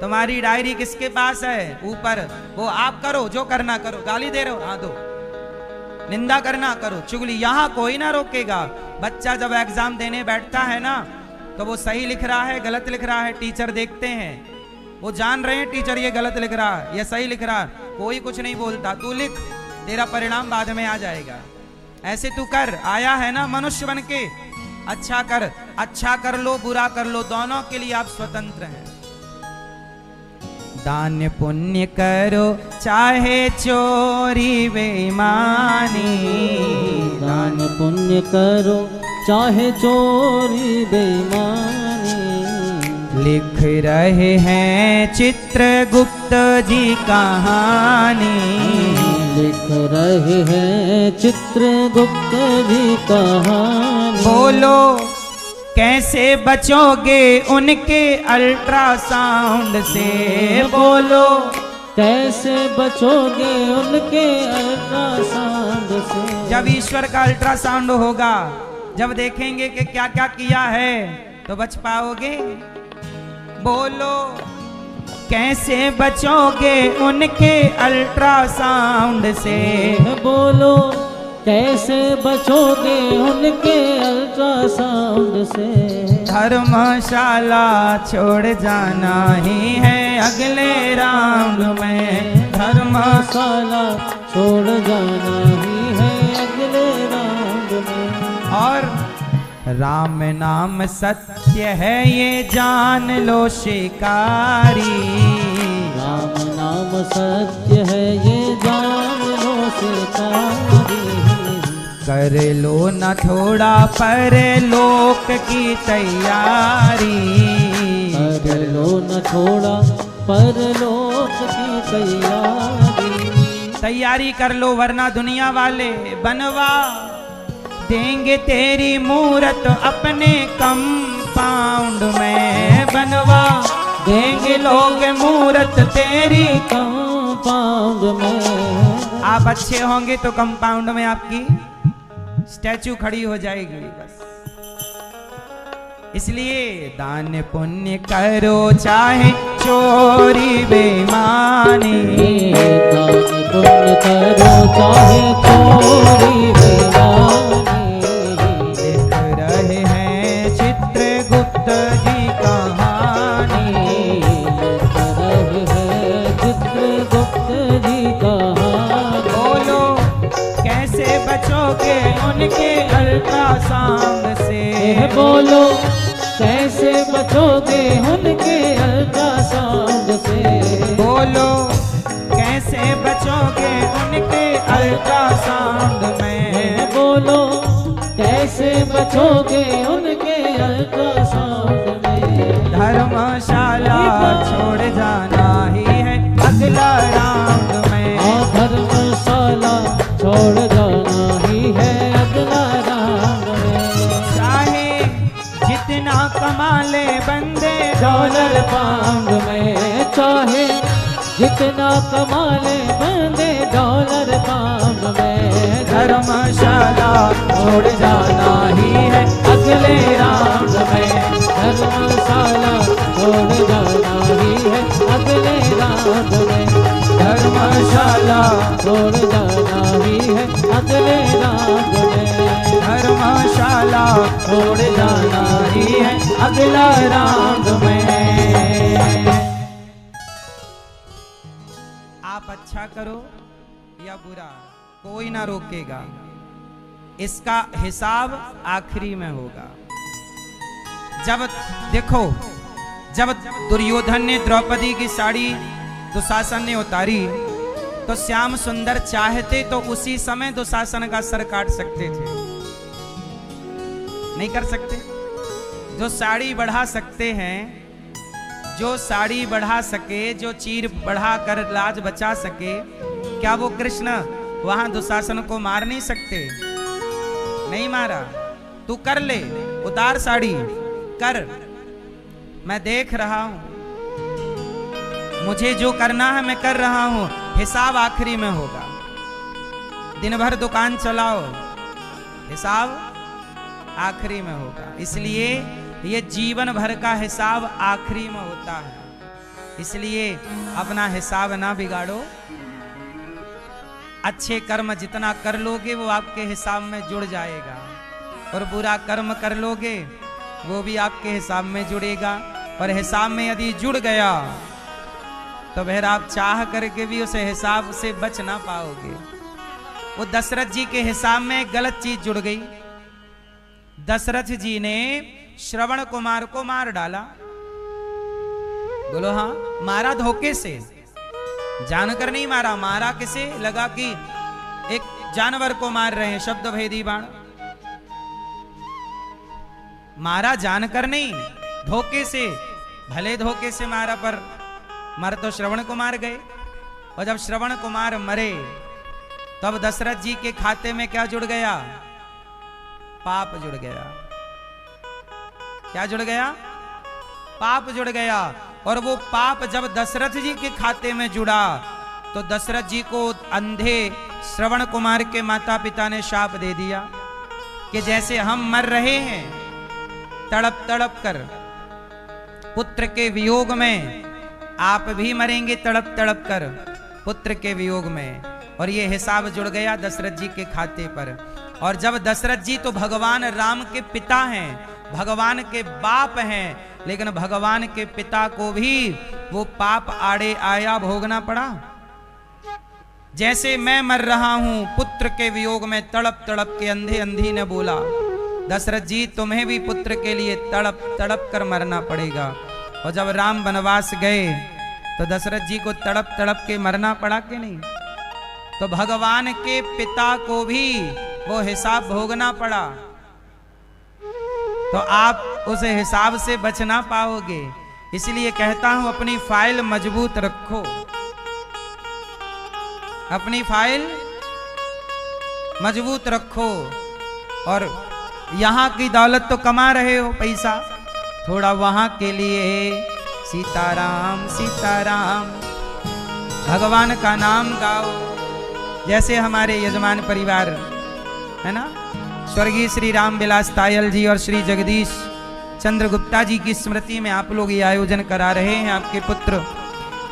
तुम्हारी डायरी किसके पास है? ऊपर। वो आप करो, जो करना करो। गाली दे रहे हो, हाँ दो। निंदा करना करो, चुगली, यहाँ कोई ना रोकेगा। बच्चा जब एग्जाम देने बैठता है ना, तो वो सही लिख रहा है गलत लिख रहा है, टीचर देखते हैं, वो जान रहे हैं टीचर ये गलत लिख रहा है, ये सही लिख रहा है, कोई कुछ नहीं बोलता। तू लिख, तेरा परिणाम बाद में आ जाएगा। ऐसे तू कर, आया है ना मनुष्य बन के, अच्छा कर लो, बुरा कर लो, दोनों के लिए आप स्वतंत्र हैं। दान पुण्य करो चाहे चोरी बेईमानी, दान पुण्य करो चाहे चोरी बेईमानी। लिख रहे हैं चित्रगुप्त जी कहानी, लिख रहे हैं चित्रगुप्त जी कहानी। बोलो कैसे बचोगे उनके अल्ट्रासाउंड से, बोलो कैसे बचोगे उनके अल्ट्रासाउंड से। जब ईश्वर का अल्ट्रासाउंड होगा, जब देखेंगे कि क्या क्या किया है, तो बच पाओगे। बोलो कैसे बचोगे उनके अल्ट्रासाउंड से, बोलो कैसे बचोगे उनके अल्ट्रासाउंड से। धर्मशाला छोड़ जाना ही है अगले राउंड में, धर्मशाला छोड़ जाना ही है अगले राउंड में। और राम नाम सत्य है ये जान लो शिकारी, राम नाम सत्य है ये जान लो शिकारी। कर लो न थोड़ा परलोक की तैयारी, कर लो न थोड़ा परलोक की तैयारी। तैयारी कर लो, वरना दुनिया वाले बनवा देंगे तेरी मूरत अपने कंपाउंड में, बनवा देंगे लोग मूरत तेरी कंपाउंड में। आप अच्छे होंगे तो कंपाउंड में आपकी स्टैचू खड़ी हो जाएगी बस। इसलिए दान पुण्य करो चाहे चोरी बेईमानी, दान पुण्य करो चाहे चोरी बेईमानी। लिख रहे हैं चित्रगुप्त जी कहानी, लिख रहे हैं चित्रगुप्त जी कहानी। बोलो कैसे बचोगे उनके अल्ट्रासाउंड से, बोलो कैसे बचोगे उनके अल्ट्रासाउंड से। बोलो कैसे बचोगे उनके अल्ट्रासाउंड में, बोलो कैसे बचोगे उनके अल्ट्रासाउंड में। धर्मशाला छोड़ जाना ही है अगला राउंड में, धर्मशाला छोड़ जाना ही है अगला राउंड में। चाहे जितना कमा ले बंदे डॉलर पाउंड में, चाहे जितना कमा ले बंदे डॉलर पाउंड में। धर्मशाला छोड़ जाना ही है अगले राउंड में, धर्मशाला छोड़ जाना ही है अगले राउंड में। धर्मशाला छोड़ जाना ही है अगले राउंड में। धर्मशाला छोड़ जाना ही है अगला राउंड में। आप अच्छा करो या बुरा, कोई ना रोकेगा, इसका हिसाब आखिरी में होगा। जब देखो, जब दुर्योधन ने द्रौपदी की साड़ी दुशासन ने उतारी, तो श्याम सुंदर चाहते तो उसी समय दुशासन का सर काट सकते थे, नहीं कर सकते। जो साड़ी बढ़ा सकते हैं, जो साड़ी बढ़ा सके, जो चीर बढ़ा कर लाज बचा सके, क्या वो कृष्ण वहां दुशासन को मार नहीं सकते? नहीं मारा। तू कर ले, उतार साड़ी कर, मैं देख रहा हूं, मुझे जो करना है मैं कर रहा हूं, हिसाब आखिरी में होगा। दिन भर दुकान चलाओ, हिसाब आखिरी में होगा। इसलिए ये जीवन भर का हिसाब आखिरी में होता है। इसलिए अपना हिसाब ना बिगाड़ो। अच्छे कर्म जितना कर लोगे वो आपके हिसाब में जुड़ जाएगा, और बुरा कर्म कर लोगे वो भी आपके हिसाब में जुड़ेगा। और हिसाब में यदि जुड़ गया तो फिर आप चाह करके भी उस हिसाब से बच ना पाओगे। वो दशरथ जी के हिसाब में गलत चीज जुड़ गई। दशरथ जी ने श्रवण कुमार को मार डाला। बोलो हाँ, मारा धोखे से, जानकर नहीं मारा। मारा किसे? लगा कि एक जानवर को मार रहे हैं, शब्द भेदी बाण। मारा जानकर नहीं, धोखे से। भले धोखे से मारा, पर मर तो श्रवण कुमार गए। और जब श्रवण कुमार मरे तब दशरथ जी के खाते में क्या जुड़ गया? पाप जुड़ गया। क्या जुड़ गया? पाप जुड़ गया। और वो पाप जब दशरथ जी के खाते में जुड़ा तो दशरथ जी को अंधे श्रवण कुमार के माता पिता ने शाप दे दिया कि जैसे हम मर रहे हैं तड़प तड़प कर पुत्र के वियोग में, आप भी मरेंगे तड़प तड़प कर पुत्र के वियोग में। और ये हिसाब जुड़ गया दशरथ जी के खाते पर। और जब दशरथ जी तो भगवान राम के पिता हैं, भगवान के बाप हैं, लेकिन भगवान के पिता को भी वो पाप आड़े आया भोगना पड़ा। जैसे मैं मर रहा हूं पुत्र के वियोग में तड़प तड़प के, अंधे अंधी ने बोला दशरथ जी तुम्हें भी पुत्र के लिए तड़प तड़प कर मरना पड़ेगा। और जब राम वनवास गए तो दशरथ जी को तड़प तड़प के मरना पड़ा कि नहीं? तो भगवान के पिता को भी वो हिसाब भोगना पड़ा। तो आप उस हिसाब से बच ना पाओगे। इसलिए कहता हूं अपनी फाइल मजबूत रखो, अपनी फाइल मजबूत रखो। और यहां की दौलत तो कमा रहे हो, पैसा, थोड़ा वहां के लिए सीताराम सीताराम भगवान का नाम गाओ। जैसे हमारे यजमान परिवार है ना, स्वर्गीय श्री राम विलास तायल जी और श्री जगदीश चंद्र गुप्ता जी की स्मृति में आप लोग ये आयोजन करा रहे हैं। आपके पुत्र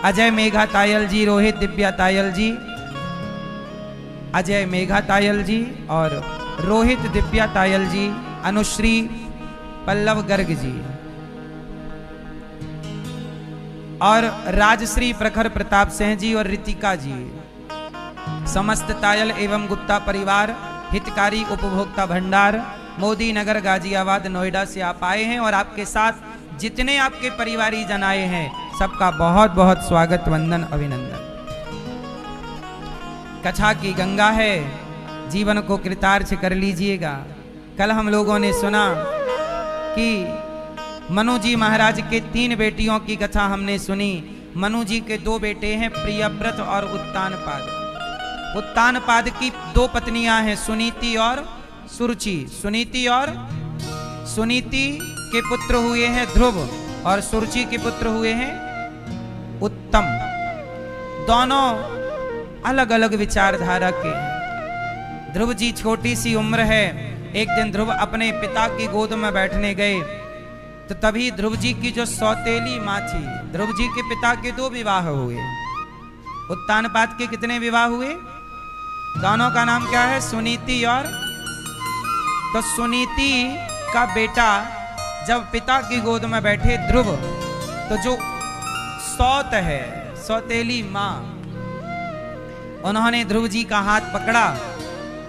अजय मेघा तायल जी, रोहित दिव्या तायल जी, अजय मेघा तायल जी और रोहित दिव्या तायल जी, अनुश्री पल्लव गर्ग जी और राजश्री प्रखर प्रताप सिंह जी और रितिका जी, समस्त तायल एवं गुप्ता परिवार हितकारी उपभोक्ता भंडार मोदी नगर गाजियाबाद नोएडा से आप आए हैं। और आपके साथ जितने आपके परिवारी जन आए हैं सबका बहुत बहुत स्वागत, वंदन, अभिनंदन। कथा की गंगा है, जीवन को कृतार्थ कर लीजिएगा। कल हम लोगों ने सुना कि मनु जी महाराज के 3 बेटियों की कथा हमने सुनी। मनु जी के 2 बेटे हैं, प्रियव्रत और उत्तानपाद। उत्तानपाद की 2 पत्नियां हैं, सुनीति और सुरुचि। सुनीति के पुत्र हुए हैं ध्रुव और सुरुचि के पुत्र हुए हैं उत्तम। दोनों अलग अलग विचारधारा के हैं। ध्रुव जी छोटी सी उम्र है। एक दिन ध्रुव अपने पिता की गोद में बैठने गए तो तभी ध्रुव जी की जो सौतेली माँ थी, ध्रुव जी के पिता के 2 विवाह हुए। उत्तानपाद के कितने विवाह हुए? दोनों का नाम क्या है? सुनीति और। तो सुनीति का बेटा जब पिता की गोद में बैठे ध्रुव, तो जो सौत है, सौतेली माँ, उन्होंने ध्रुव जी का हाथ पकड़ा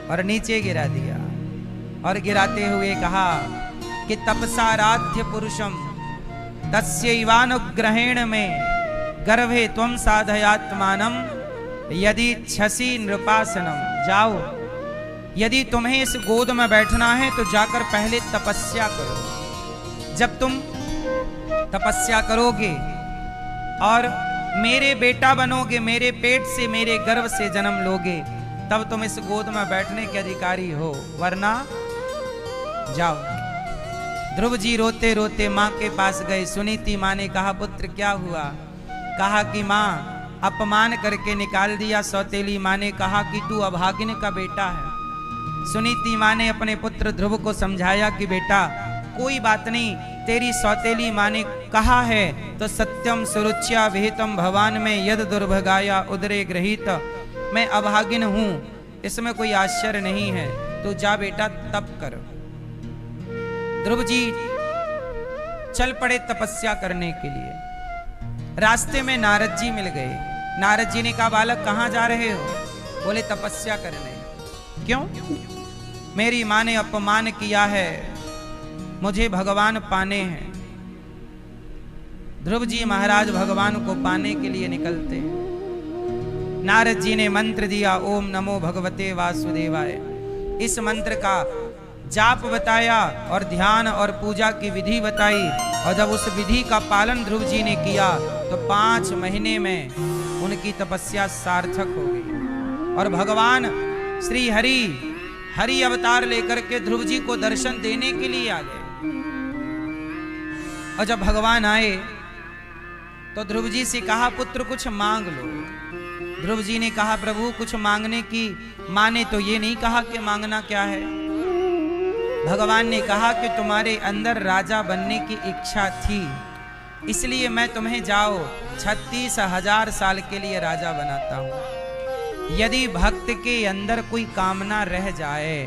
और नीचे गिरा दिया और गिराते हुए कहा कि तपसाराध्य पुरुषम तस्यैवानुग्रहेण में गर्भे त्वं साधयात्मानम यदि छसी नृपासनम। जाओ, यदि तुम्हें इस गोद में बैठना है तो जाकर पहले तपस्या करो। जब तुम तपस्या करोगे और मेरे बेटा बनोगे, मेरे पेट से, मेरे गर्भ से जन्म लोगे, तब तुम इस गोद में बैठने के अधिकारी हो, वरना जाओ। ध्रुव जी रोते रोते माँ के पास गए। सुनीति माँ ने कहा पुत्र क्या हुआ? कहा कि माँ अपमान करके निकाल दिया। सौतेली माँ ने कहा कि तू अभागिन का बेटा है। सुनीति माँ ने अपने पुत्र ध्रुव को समझाया कि बेटा कोई बात नहीं, तेरी सौतेली माँ ने कहा है तो सत्यम सुरुच्या विहितम भवान में यद दुर्भगाया उदरे गृहीत। मैं अभागिन हूँ, इसमें कोई आश्चर्य नहीं है, तो जा बेटा तप कर। ध्रुव जी चल पड़े तपस्या करने के लिए। रास्ते में नारद जी मिल गए। नारद जी ने कहा बालक कहाँ जा रहे हो? बोले तपस्या करने। क्यों? मेरी माँ ने अपमान किया है, मुझे भगवान पाने हैं। ध्रुव जी महाराज भगवान को पाने के लिए निकलते हैं। नारद जी ने मंत्र दिया, ओम नमो भगवते वासुदेवाय। इस मंत्र का जाप बताया और ध्यान और पूजा की विधि बताई। और जब उस विधि का पालन ध्रुव जी ने किया तो 5 महीने में उनकी तपस्या सार्थक हो गई और भगवान श्री हरि अवतार लेकर के ध्रुव जी को दर्शन देने के लिए आ गए। और जब भगवान आए तो ध्रुव जी से कहा, पुत्र कुछ मांग लो। ध्रुव जी ने कहा, प्रभु कुछ मांगने की माने तो ये नहीं कहा कि मांगना क्या है। भगवान ने कहा कि तुम्हारे अंदर राजा बनने की इच्छा थी, इसलिए मैं तुम्हें जाओ 36,000 साल के लिए राजा बनाता हूं। यदि भक्त के अंदर कोई कामना रह जाए,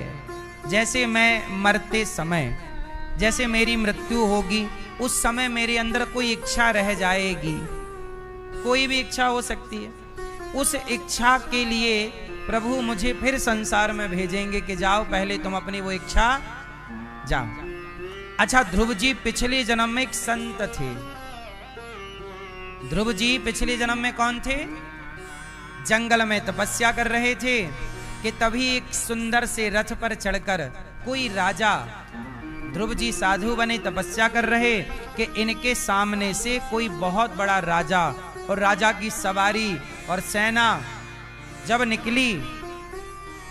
जैसे मैं मरते समय, जैसे मेरी मृत्यु होगी उस समय मेरे अंदर कोई इच्छा रह जाएगी, कोई भी इच्छा हो सकती है, उस इच्छा के लिए प्रभु मुझे फिर संसार में भेजेंगे कि जाओ पहले तुम अपनी वो इच्छा जाओ। अच्छा, ध्रुव जी पिछले जन्म में एक संत थे। ध्रुव जी पिछले जन्म में कौन थे? जंगल में तपस्या कर रहे थे कि तभी एक सुंदर से रथ पर चढ़कर कोई राजा, ध्रुव जी साधु बने तपस्या कर रहे कि इनके सामने से कोई बहुत बड़ा राजा और राजा की सवारी और सेना जब निकली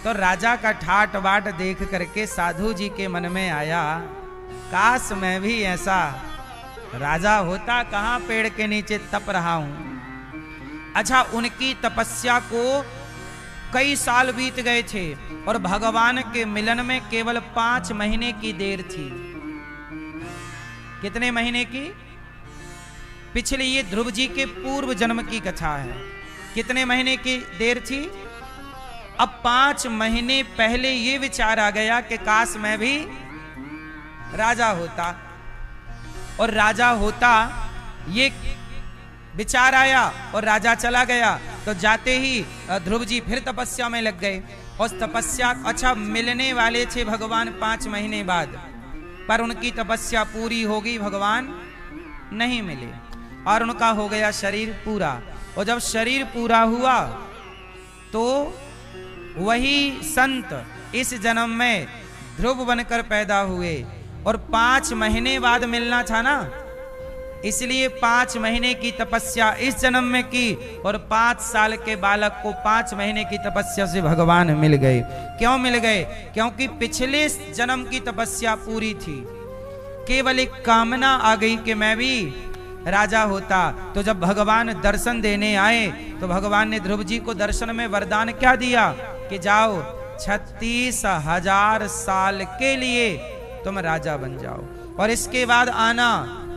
तो राजा का ठाट बाट देख करके साधु जी के मन में आया, काश मैं भी ऐसा राजा होता, कहां पेड़ के नीचे तप रहा हूं। अच्छा, उनकी तपस्या को कई साल बीत गए थे और भगवान के मिलन में केवल 5 महीने की देर थी। कितने महीने की? पिछले, ये ध्रुव जी के पूर्व जन्म की कथा है। कितने महीने की देर थी? अब 5 महीने पहले ये विचार आ गया कि काश मैं भी राजा होता, और राजा होता ये विचार आया और राजा चला गया। तो जाते ही ध्रुव जी फिर तपस्या में लग गए और तपस्या, अच्छा मिलने वाले थे भगवान 5 महीने बाद, पर उनकी तपस्या पूरी हो गई, भगवान नहीं मिले और उनका हो गया शरीर पूरा। और जब शरीर पूरा हुआ तो वही संत इस जन्म में ध्रुव बनकर पैदा हुए और 5 महीने बाद मिलना था ना, इसलिए 5 महीने की तपस्या इस जन्म में की और 5 साल के बालक को 5 महीने की तपस्या से भगवान मिल गए। क्यों मिल गए? क्योंकि पिछले जन्म की तपस्या पूरी थी, केवल एक कामना आ गई कि मैं भी राजा होता। तो जब भगवान दर्शन देने आए तो भगवान ने ध्रुव जी को दर्शन में वरदान क्या दिया कि जाओ 36,000 साल के लिए तुम राजा बन जाओ और इसके बाद आना,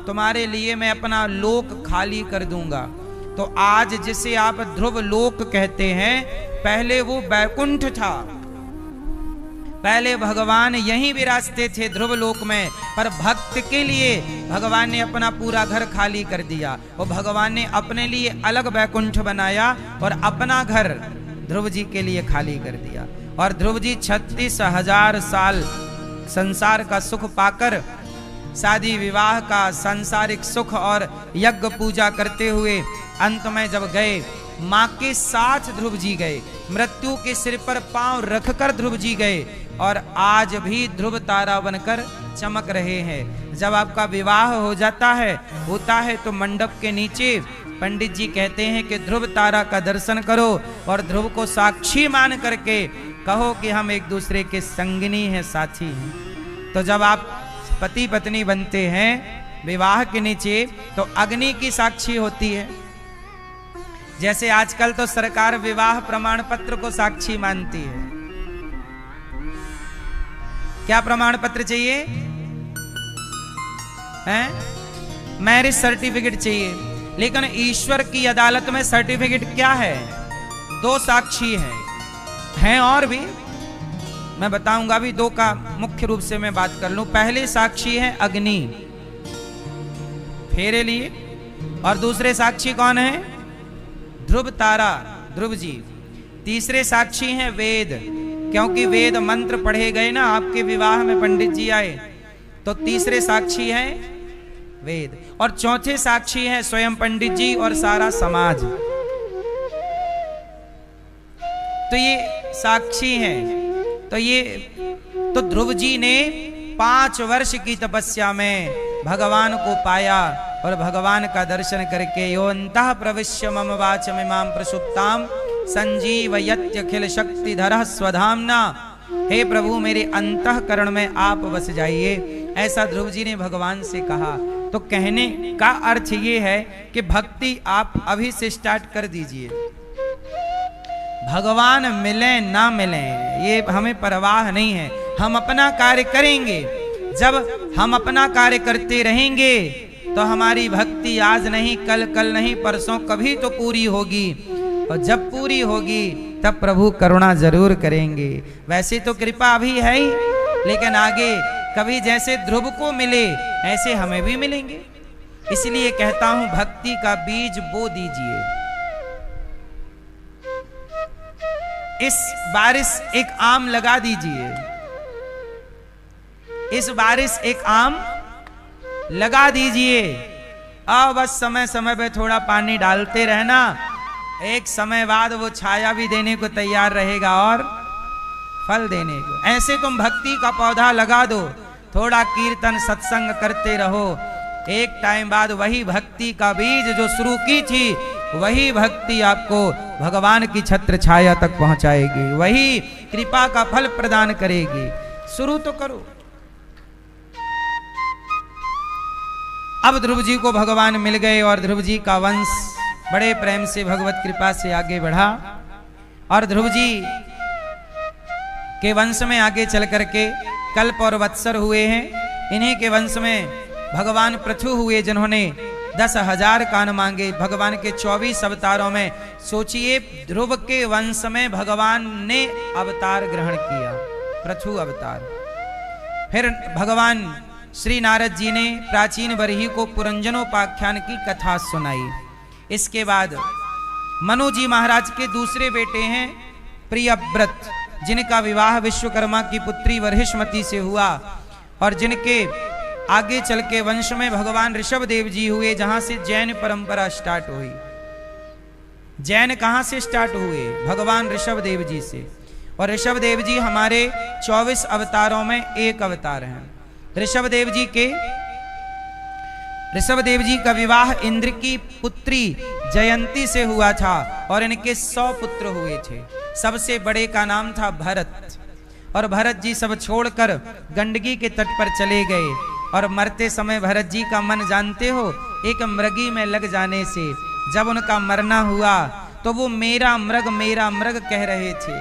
तुम्हारे लिए मैं अपना लोक खाली कर दूंगा। तो आज जिसे आप ध्रुव लोक कहते हैं, पहले वो बैकुंठ था, पहले भगवान यहीं विराजते थे ध्रुव लोक में, पर भक्त के लिए भगवान ने अपना पूरा घर खाली कर दिया और भगवान ने अपने लिए अलग बैकुंठ बनाया और अपना घर ध्रुव जी के लिए खाली कर दिया। और ध्रुव जी 36,000 साल संसार का सुख पाकर, शादी विवाह का सांसारिक सुख और यज्ञ पूजा करते हुए अंत में जब गए, माँ के साथ ध्रुव जी गए, मृत्यु के सिर पर पांव रखकर ध्रुव जी गए और आज भी ध्रुव तारा बनकर चमक रहे हैं। जब आपका विवाह हो जाता है, होता है, तो मंडप के नीचे पंडित जी कहते हैं कि ध्रुव तारा का दर्शन करो और ध्रुव को साक्षी मान करके कहो कि हम एक दूसरे के संगिनी हैं, साथी हैं। तो जब आप पति पत्नी बनते हैं विवाह के नीचे, तो अग्नि की साक्षी होती है। जैसे आजकल तो सरकार विवाह प्रमाण पत्र को साक्षी मानती है। क्या प्रमाण पत्र चाहिए? हैं? मैरिज सर्टिफिकेट चाहिए। लेकिन ईश्वर की अदालत में सर्टिफिकेट क्या है? 2 साक्षी हैं और भी मैं बताऊंगा, अभी 2 का मुख्य रूप से मैं बात कर लूं। पहले साक्षी है अग्नि फेरे लिए, और दूसरे साक्षी कौन है? ध्रुव तारा, ध्रुव जी। तीसरे साक्षी हैं वेद, क्योंकि वेद मंत्र पढ़े गए ना आपके विवाह में, पंडित जी आए तो तीसरे साक्षी हैं वेद, और चौथे साक्षी हैं स्वयं पंडित जी और सारा समाज। तो ये साक्षी हैं। तो ध्रुव जी ने 5 वर्ष की तपस्या में भगवान को पाया, और भगवान का दर्शन करके यो अंतः प्रविश्य मम वाचमिमां प्रसुप्तां संजीवयत्यखिल शक्तिधरः स्वधाम्ना। हे प्रभु मेरे अंतःकरण में आप बस जाइए, ऐसा ध्रुव जी ने भगवान से कहा। तो कहने का अर्थ ये है कि भक्ति आप अभी से स्टार्ट कर दीजिए। भगवान मिले ना मिले ये हमें परवाह नहीं है, हम अपना कार्य करेंगे। जब हम अपना कार्य करते रहेंगे तो हमारी भक्ति आज नहीं, कल नहीं, परसों कभी तो पूरी होगी, और जब पूरी होगी तब प्रभु करुणा जरूर करेंगे। वैसे तो कृपा अभी है ही, लेकिन आगे कभी जैसे ध्रुव को मिले ऐसे हमें भी मिलेंगे। इसलिए कहता हूं भक्ति का बीज बो दीजिए। इस बारिश एक आम लगा दीजिए, इस बारिश एक आम लगा दीजिए। अब बस समय समय पे थोड़ा पानी डालते रहना, एक समय बाद वो छाया भी देने को तैयार रहेगा और फल देने को। ऐसे तुम भक्ति का पौधा लगा दो, थोड़ा कीर्तन सत्संग करते रहो, एक टाइम बाद वही भक्ति का बीज जो शुरू की थी वही भक्ति आपको भगवान की छत्र छाया तक पहुंचाएगी, वही कृपा का फल प्रदान करेगी। शुरू तो करो। अब ध्रुव जी को भगवान मिल गए और ध्रुव जी का वंश बड़े प्रेम से भगवत कृपा से आगे बढ़ा, और ध्रुव जी के वंश में आगे चल करके कल्प और वत्सर हुए हैं। इन्हीं के वंश में भगवान पृथु हुए जिन्होंने 10,000 कान मांगे भगवान के 24 अवतारों में। सोचिए ध्रुव के वंश में भगवान ने अवतार ग्रहण किया, पृथु अवतार। फिर भगवान श्री नारद जी ने प्राचीन बरही को पुरंजनोपाख्यान की कथा सुनाई। इसके बाद मनु जी महाराज के दूसरे बेटे हैं प्रियव्रत, जिनका विवाह विश्वकर्मा की पुत्री वरहिष्मति से हुआ, और जिनके आगे चल के वंश में भगवान ऋषभ देव जी हुए, जहां से जैन परंपरा स्टार्ट हुई। जैन कहां से स्टार्ट हुए? भगवान ऋषभ देव जी से। और ऋषभ देव जी हमारे 24 अवतारों में एक अवतार हैं। ऋषभ देव जी का विवाह इंद्र की पुत्री जयंती से हुआ था, और इनके 100 पुत्र हुए थे। सबसे बड़े का नाम था भरत, और भरत जी सब छोड़कर गंडकी के तट पर चले गए, और मरते समय भरत जी का मन जानते हो, एक मृगी में लग जाने से जब उनका मरना हुआ तो वो मेरा मृग कह रहे थे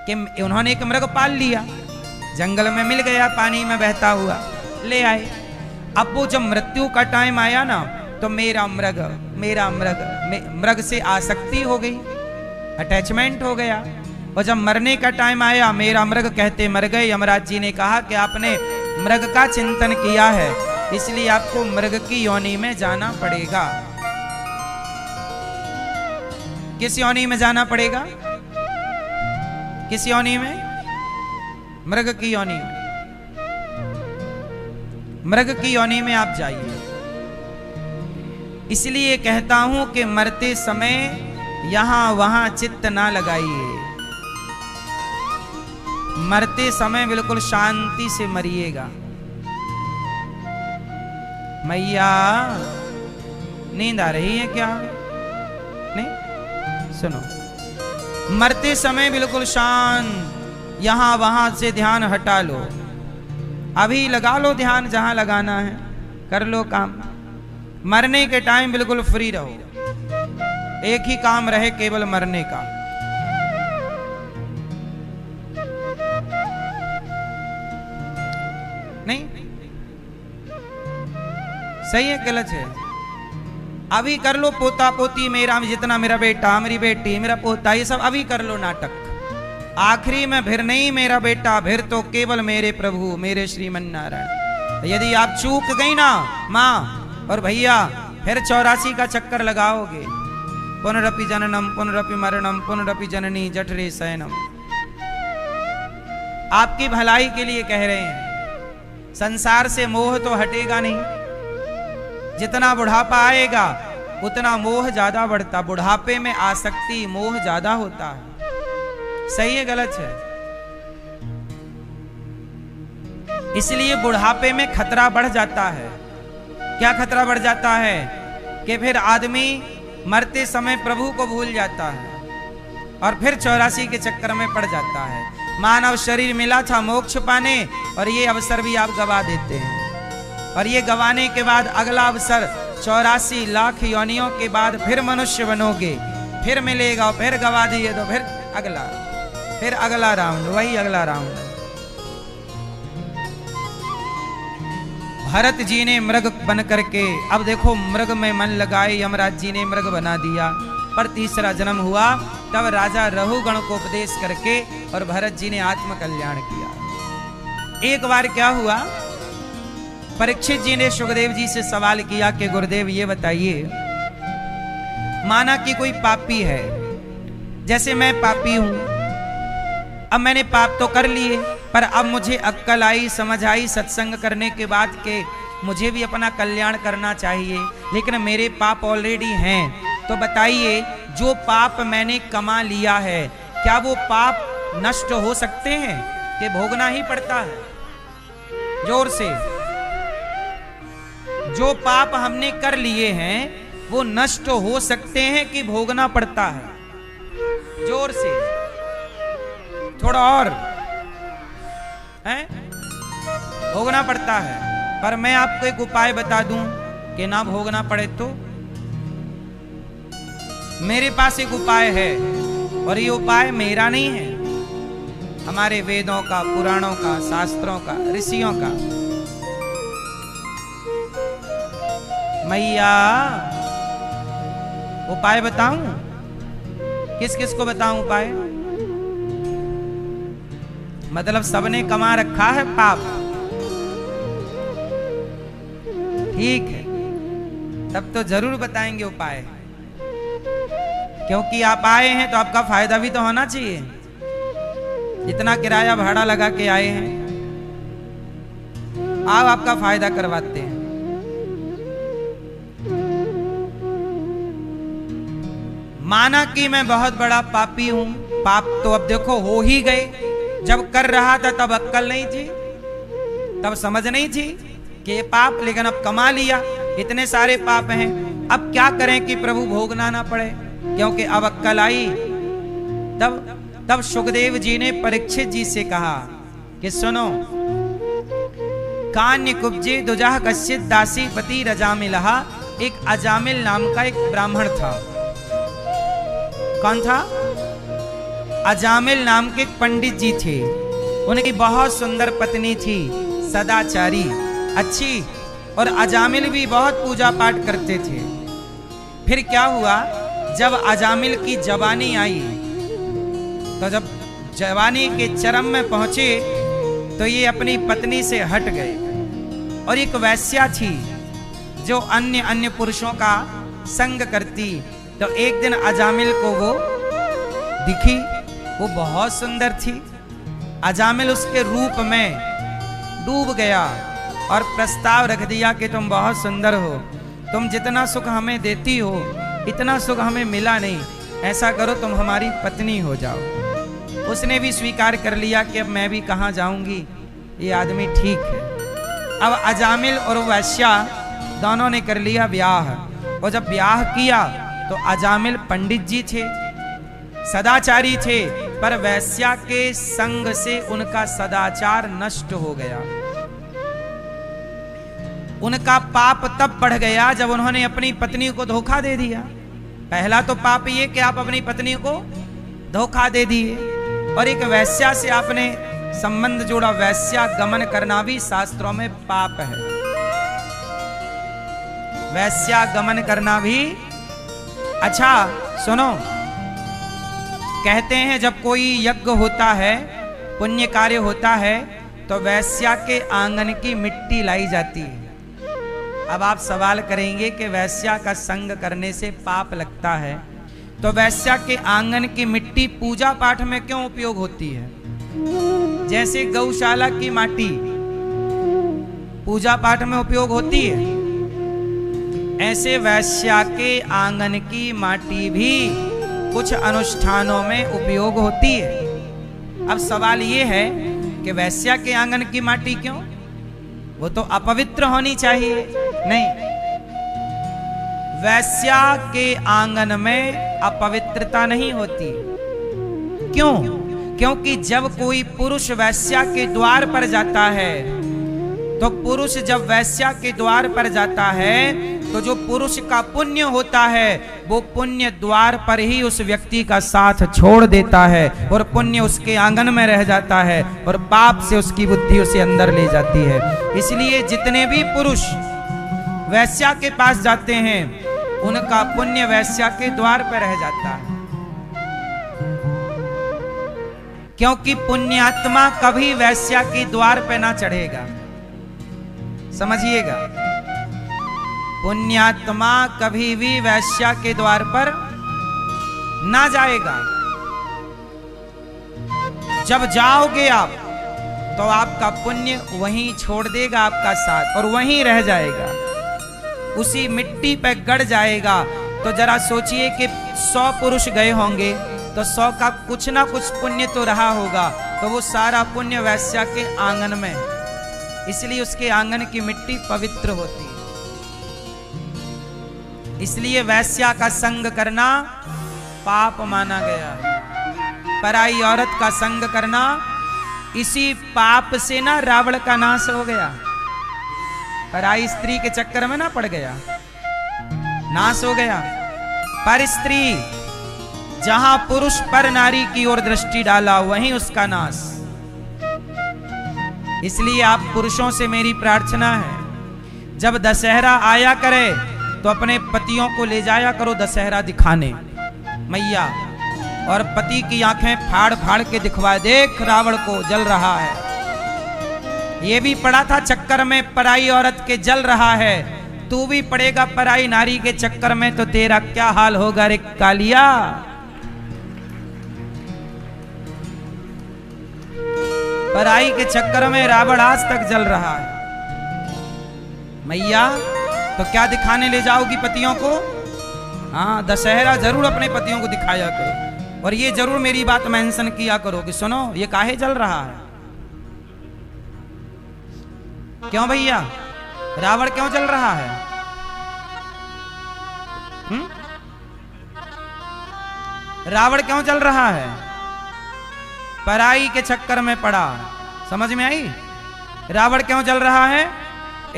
कि उन्होंने एक मृग पाल लिया, जंगल में मिल गया, पानी में बहता हुआ ले आए। अब वो जब मृत्यु का टाइम आया ना तो मेरा मृग से आसक्ति हो गई, अटैचमेंट हो गया। और जब मरने का टाइम आया मेरा मृग कहते मर गए। यमराज जी ने कहा कि आपने मृग का चिंतन किया है, इसलिए आपको मृग की योनि में जाना पड़ेगा। किस योनि में जाना पड़ेगा? किस योनि में? मृग की योनि में। मृग की योनि में आप जाइए। इसलिए कहता हूं कि मरते समय यहां वहां चित्त ना लगाइए। मरते समय बिल्कुल शांति से मरिएगा। मैया नींद आ रही है क्या? नहीं, सुनो। मरते समय बिल्कुल शांत, यहां वहां से ध्यान हटा लो। अभी लगा लो ध्यान जहां लगाना है, कर लो काम। मरने के टाइम बिल्कुल फ्री रहो, एक ही काम रहे केवल मरने का। नहीं सही है गलत है? अभी कर लो पोता पोती मेरा, जितना मेरा बेटा मेरी बेटी मेरा पोता, ये सब अभी कर लो नाटक। आखिरी में फिर नहीं मेरा बेटा, फिर तो केवल मेरे प्रभु मेरे श्रीमन नारायण। यदि आप चूक गई ना माँ और भैया, फिर 84 का चक्कर लगाओगे। पुनरपि जननम पुनरपि मरणम पुनरपि जननी जठरे शयनम। आपकी भलाई के लिए कह रहे हैं। संसार से मोह तो हटेगा नहीं। जितना बुढ़ापा आएगा उतना मोह ज्यादा बढ़ता। बुढ़ापे में आसक्ति मोह ज्यादा होता है। सही है गलत है? इसलिए बुढ़ापे में खतरा बढ़ जाता है। क्या खतरा बढ़ जाता है? कि फिर आदमी मरते समय प्रभु को भूल जाता है और फिर 84 के चक्कर में पड़ जाता है। मानव शरीर मिला था मोक्ष पाने और ये अवसर भी आप गवा देते हैं। और ये गवाने के बाद अगला अवसर 84 लाख योनियों के बाद फिर मनुष्य बनोगे, फिर मिलेगा, फिर गवा दिए तो फिर अगला राउंड, वही अगला राउंड। भरत जी ने मृग बन करके, अब देखो मृग में मन लगाए यमराज जी ने मृग बना दिया। पर तीसरा जन्म हुआ तब राजा रहुगण को उपदेश करके और भरत जी ने आत्म कल्याण किया। एक बार क्या हुआ, परीक्षित जी ने सुखदेव जी से सवाल किया कि गुरुदेव ये बताइए, माना कि कोई पापी है, जैसे मैं पापी हूं, अब मैंने पाप तो कर लिए, पर अब मुझे अक्कल आई, समझ आई सत्संग करने के बाद के मुझे भी अपना कल्याण करना चाहिए, लेकिन मेरे पाप ऑलरेडी हैं। तो बताइए, जो पाप मैंने कमा लिया है क्या वो पाप नष्ट हो सकते हैं कि भोगना ही पड़ता है? जोर से। जो पाप हमने कर लिए हैं वो नष्ट हो सकते हैं कि भोगना पड़ता है? जोर से, थोड़ा और है? भोगना पड़ता है। पर मैं आपको एक उपाय बता दूं कि ना भोगना पड़े तो मेरे पास एक उपाय है, और ये उपाय मेरा नहीं है, हमारे वेदों का, पुराणों का, शास्त्रों का, ऋषियों का। मैया उपाय बताऊं? किस किस को बताऊं उपाय? मतलब सबने कमा रखा है पाप, ठीक है, तब तो जरूर बताएंगे उपाय, क्योंकि आप आए हैं तो आपका फायदा भी तो होना चाहिए। इतना किराया भाड़ा लगा के आए हैं, आप आपका फायदा करवाते हैं। माना कि मैं बहुत बड़ा पापी हूं, पाप तो अब देखो हो ही गए। जब कर रहा था तब अक्कल नहीं थी, तब समझ नहीं थी कि ये पाप, लेकिन अब कमा लिया, इतने सारे पाप हैं। अब क्या करें कि प्रभु भोगना ना पड़े, क्योंकि अब अक्कल आई। तब सुखदेव जी ने परीक्षित जी से कहा कि सुनो, कान्य कुब्जे दुजाह कश्चित दासी पति रजामिलहा। एक अजामिल नाम का एक ब्राह्मण था। कौन था? अजामिल नाम के एक पंडित जी थे। उनकी बहुत सुंदर पत्नी थी, सदाचारी, अच्छी, और अजामिल भी बहुत पूजा पाठ करते थे। फिर क्या हुआ, जब अजामिल की जवानी आई, तो जब जवानी के चरम में पहुंचे तो ये अपनी पत्नी से हट गए। और एक वैश्या थी जो अन्य पुरुषों का संग करती। तो एक दिन अजामिल को वो दिखी, वो बहुत सुंदर थी। अजामिल उसके रूप में डूब गया और प्रस्ताव रख दिया कि तुम बहुत सुंदर हो, तुम जितना सुख हमें देती हो इतना सुख हमें मिला नहीं, ऐसा करो तुम हमारी पत्नी हो जाओ। उसने भी स्वीकार कर लिया कि अब मैं भी कहाँ जाऊंगी, ये आदमी ठीक है। अब अजामिल और वैश्या दोनों ने कर लिया ब्याह। और जब ब्याह किया तो अजामिल पंडित जी थे, सदाचारी थे, पर वैश्या के संग से उनका सदाचार नष्ट हो गया। उनका पाप तब बढ़ गया जब उन्होंने अपनी पत्नी को धोखा दे दिया। पहला तो पाप ये कि आप अपनी पत्नी को धोखा दे दिए, और एक वैश्या से आपने संबंध जोड़ा। वैश्या गमन करना भी शास्त्रों में पाप है। वैश्या गमन करना भी। अच्छा सुनो, कहते हैं जब कोई यज्ञ होता है, पुण्य कार्य होता है, तो वैश्या के आंगन की मिट्टी लाई जाती है। अब आप सवाल करेंगे कि वैश्या का संग करने से पाप लगता है, तो वैश्या के आंगन की मिट्टी पूजा पाठ में क्यों उपयोग होती है? जैसे गौशाला की माटी पूजा पाठ में उपयोग होती है, ऐसे वैश्या के आंगन की माटी भी कुछ अनुष्ठानों में उपयोग होती है। अब सवाल ये है कि वैश्या के आंगन की माटी क्यों? वो तो अपवित्र होनी चाहिए। नहीं, वैश्या के आंगन में अपवित्रता नहीं होती। क्यों? क्योंकि जब कोई पुरुष वैश्या के द्वार पर जाता है, तो पुरुष जब वैश्या के द्वार पर जाता है तो जो पुरुष का पुण्य होता है वो पुण्य द्वार पर ही उस व्यक्ति का साथ छोड़ देता है और पुण्य उसके आंगन में रह जाता है और पाप से उसकी बुद्धि उसे अंदर ले जाती है। इसलिए जितने भी पुरुष वैश्या के पास जाते हैं उनका पुण्य वैश्या के द्वार पर रह जाता है, क्योंकि पुण्यात्मा कभी वैश्या के द्वार पर ना चढ़ेगा। समझिएगा, पुण्यात्मा कभी भी वैश्या के द्वार पर ना जाएगा। जब जाओगे आप तो आपका पुण्य वहीं छोड़ देगा आपका साथ और वहीं रह जाएगा, उसी मिट्टी पे गड़ जाएगा। तो जरा सोचिए कि 100 पुरुष गए होंगे तो 100 का कुछ ना कुछ पुण्य तो रहा होगा, तो वो सारा पुण्य वैश्या के आंगन में, इसलिए उसके आंगन की मिट्टी पवित्र होती है। इसलिए वैश्या का संग करना पाप माना गया है। पराई औरत का संग करना, इसी पाप से ना रावण का नाश हो गया। पराई स्त्री के चक्कर में ना पड़ गया, नाश हो गया। पर स्त्री जहां पुरुष पर नारी की ओर दृष्टि डाला वहीं उसका नाश। इसलिए आप पुरुषों से मेरी प्रार्थना है, जब दशहरा आया करे तो अपने पतियों को ले जाया करो दशहरा दिखाने मैया, और पति की आंखें फाड़ फाड़ के दिखवाए, देख रावण को जल रहा है। ये भी पड़ा था चक्कर में पराई औरत के जल रहा है, तू भी पड़ेगा पराई नारी के चक्कर में तो तेरा क्या हाल होगा रे कालिया। पराई के चक्कर में रावण आज तक जल रहा है। मैया तो क्या दिखाने ले जाओगी पतियों को? हाँ, दशहरा जरूर अपने पतियों को दिखाया करो, और ये जरूर मेरी बात मेंशन किया करो कि सुनो ये काहे जल रहा है। क्यों भैया, रावण क्यों जल रहा है? रावण क्यों जल रहा है? पराई के चक्कर में पड़ा। समझ में आई? रावण क्यों जल रहा है?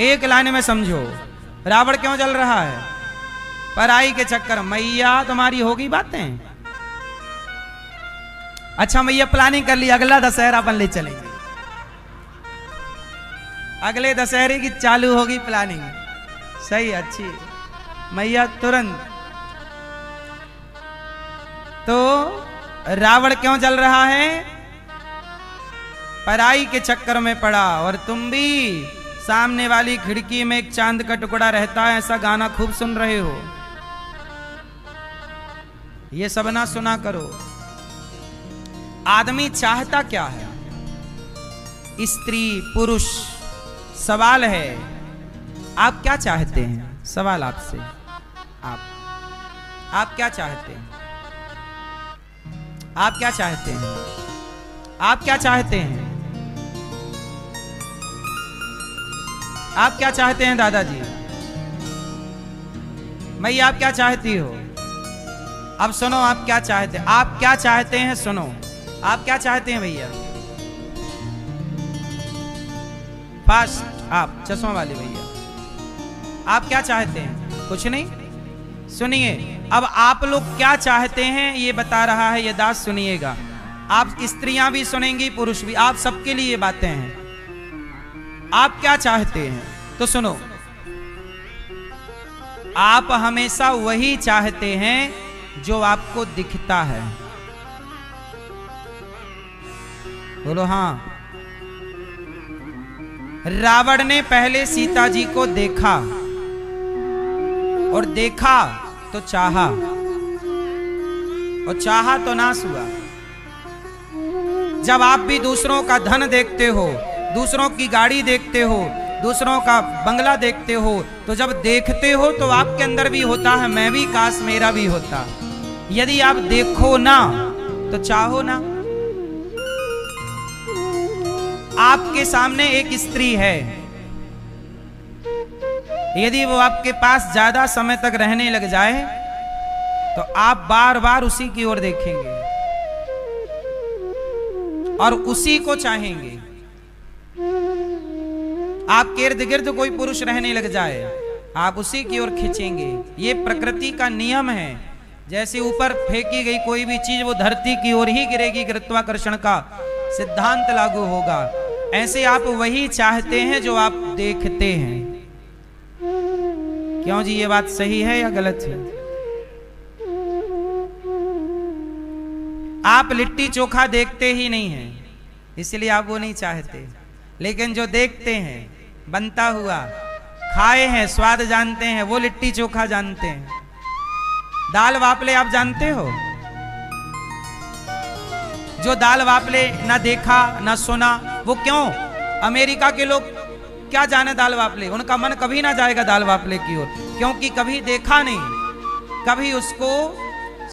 एक लाइन में समझो, रावण क्यों जल रहा है? पराई के चक्कर। मैया तुम्हारी होगी बातें। अच्छा मैया प्लानिंग कर ली, अगला दशहरा अपन ले चलेंगे, अगले दशहरे की चालू होगी प्लानिंग। सही, अच्छी मैया तुरंत। तो रावण क्यों जल रहा है? पराई के चक्कर में पड़ा। और तुम भी सामने वाली खिड़की में एक चांद का टुकड़ा रहता है, ऐसा गाना खूब सुन रहे हो, ये सब ना सुना करो। आदमी चाहता क्या है? स्त्री पुरुष, सवाल है आप क्या चाहते हैं? सवाल आपसे, आप क्या चाहते हैं? आप क्या चाहते हैं? आप क्या चाहते हैं? आप क्या चाहते हैं दादाजी? मैया आप क्या चाहती हो? अब सुनो आप क्या चाहते हैं, आप क्या चाहते हैं, सुनो आप क्या चाहते हैं भैया? फास्ट, आप चश्मा वाले भैया, आप क्या चाहते हैं? कुछ नहीं, सुनिए अब आप लोग क्या चाहते हैं ये बता रहा है ये दास, सुनिएगा। आप स्त्रियां भी सुनेंगी, पुरुष भी, आप सबके लिए ये बातें हैं। आप क्या चाहते हैं तो सुनो, आप हमेशा वही चाहते हैं जो आपको दिखता है। बोलो हाँ। रावण ने पहले सीता जी को देखा और देखा तो चाहा और चाहा तो नाश हुआ। जब आप भी दूसरों का धन देखते हो, दूसरों की गाड़ी देखते हो, दूसरों का बंगला देखते हो, तो जब देखते हो तो आपके अंदर भी होता है मैं भी काश मेरा भी होता। यदि आप देखो ना तो चाहो ना। आपके सामने एक स्त्री है, यदि वो आपके पास ज्यादा समय तक रहने लग जाए तो आप बार बार उसी की ओर देखेंगे और उसी को चाहेंगे। आपके इर्द गिर्द कोई पुरुष रहने लग जाए, आप उसी की ओर खींचेंगे। ये प्रकृति का नियम है। जैसे ऊपर फेंकी गई कोई भी चीज वो धरती की ओर ही गिरेगी, गुरुत्वाकर्षण का सिद्धांत लागू होगा। ऐसे आप वही चाहते हैं जो आप देखते हैं। क्यों जी, ये बात सही है या गलत है? आप लिट्टी चोखा देखते ही नहीं हैं, इसलिए आप वो नहीं चाहते। लेकिन जो देखते हैं, बनता हुआ, खाए हैं, स्वाद जानते हैं, वो लिट्टी चोखा जानते हैं। दाल वापले आप जानते हो? जो दाल वापले ना देखा ना सुना, वो क्यों? अमेरिका के लोग क्या जाने दाल वापले, उनका मन कभी ना जाएगा दाल वापले की ओर, क्योंकि कभी देखा नहीं, कभी उसको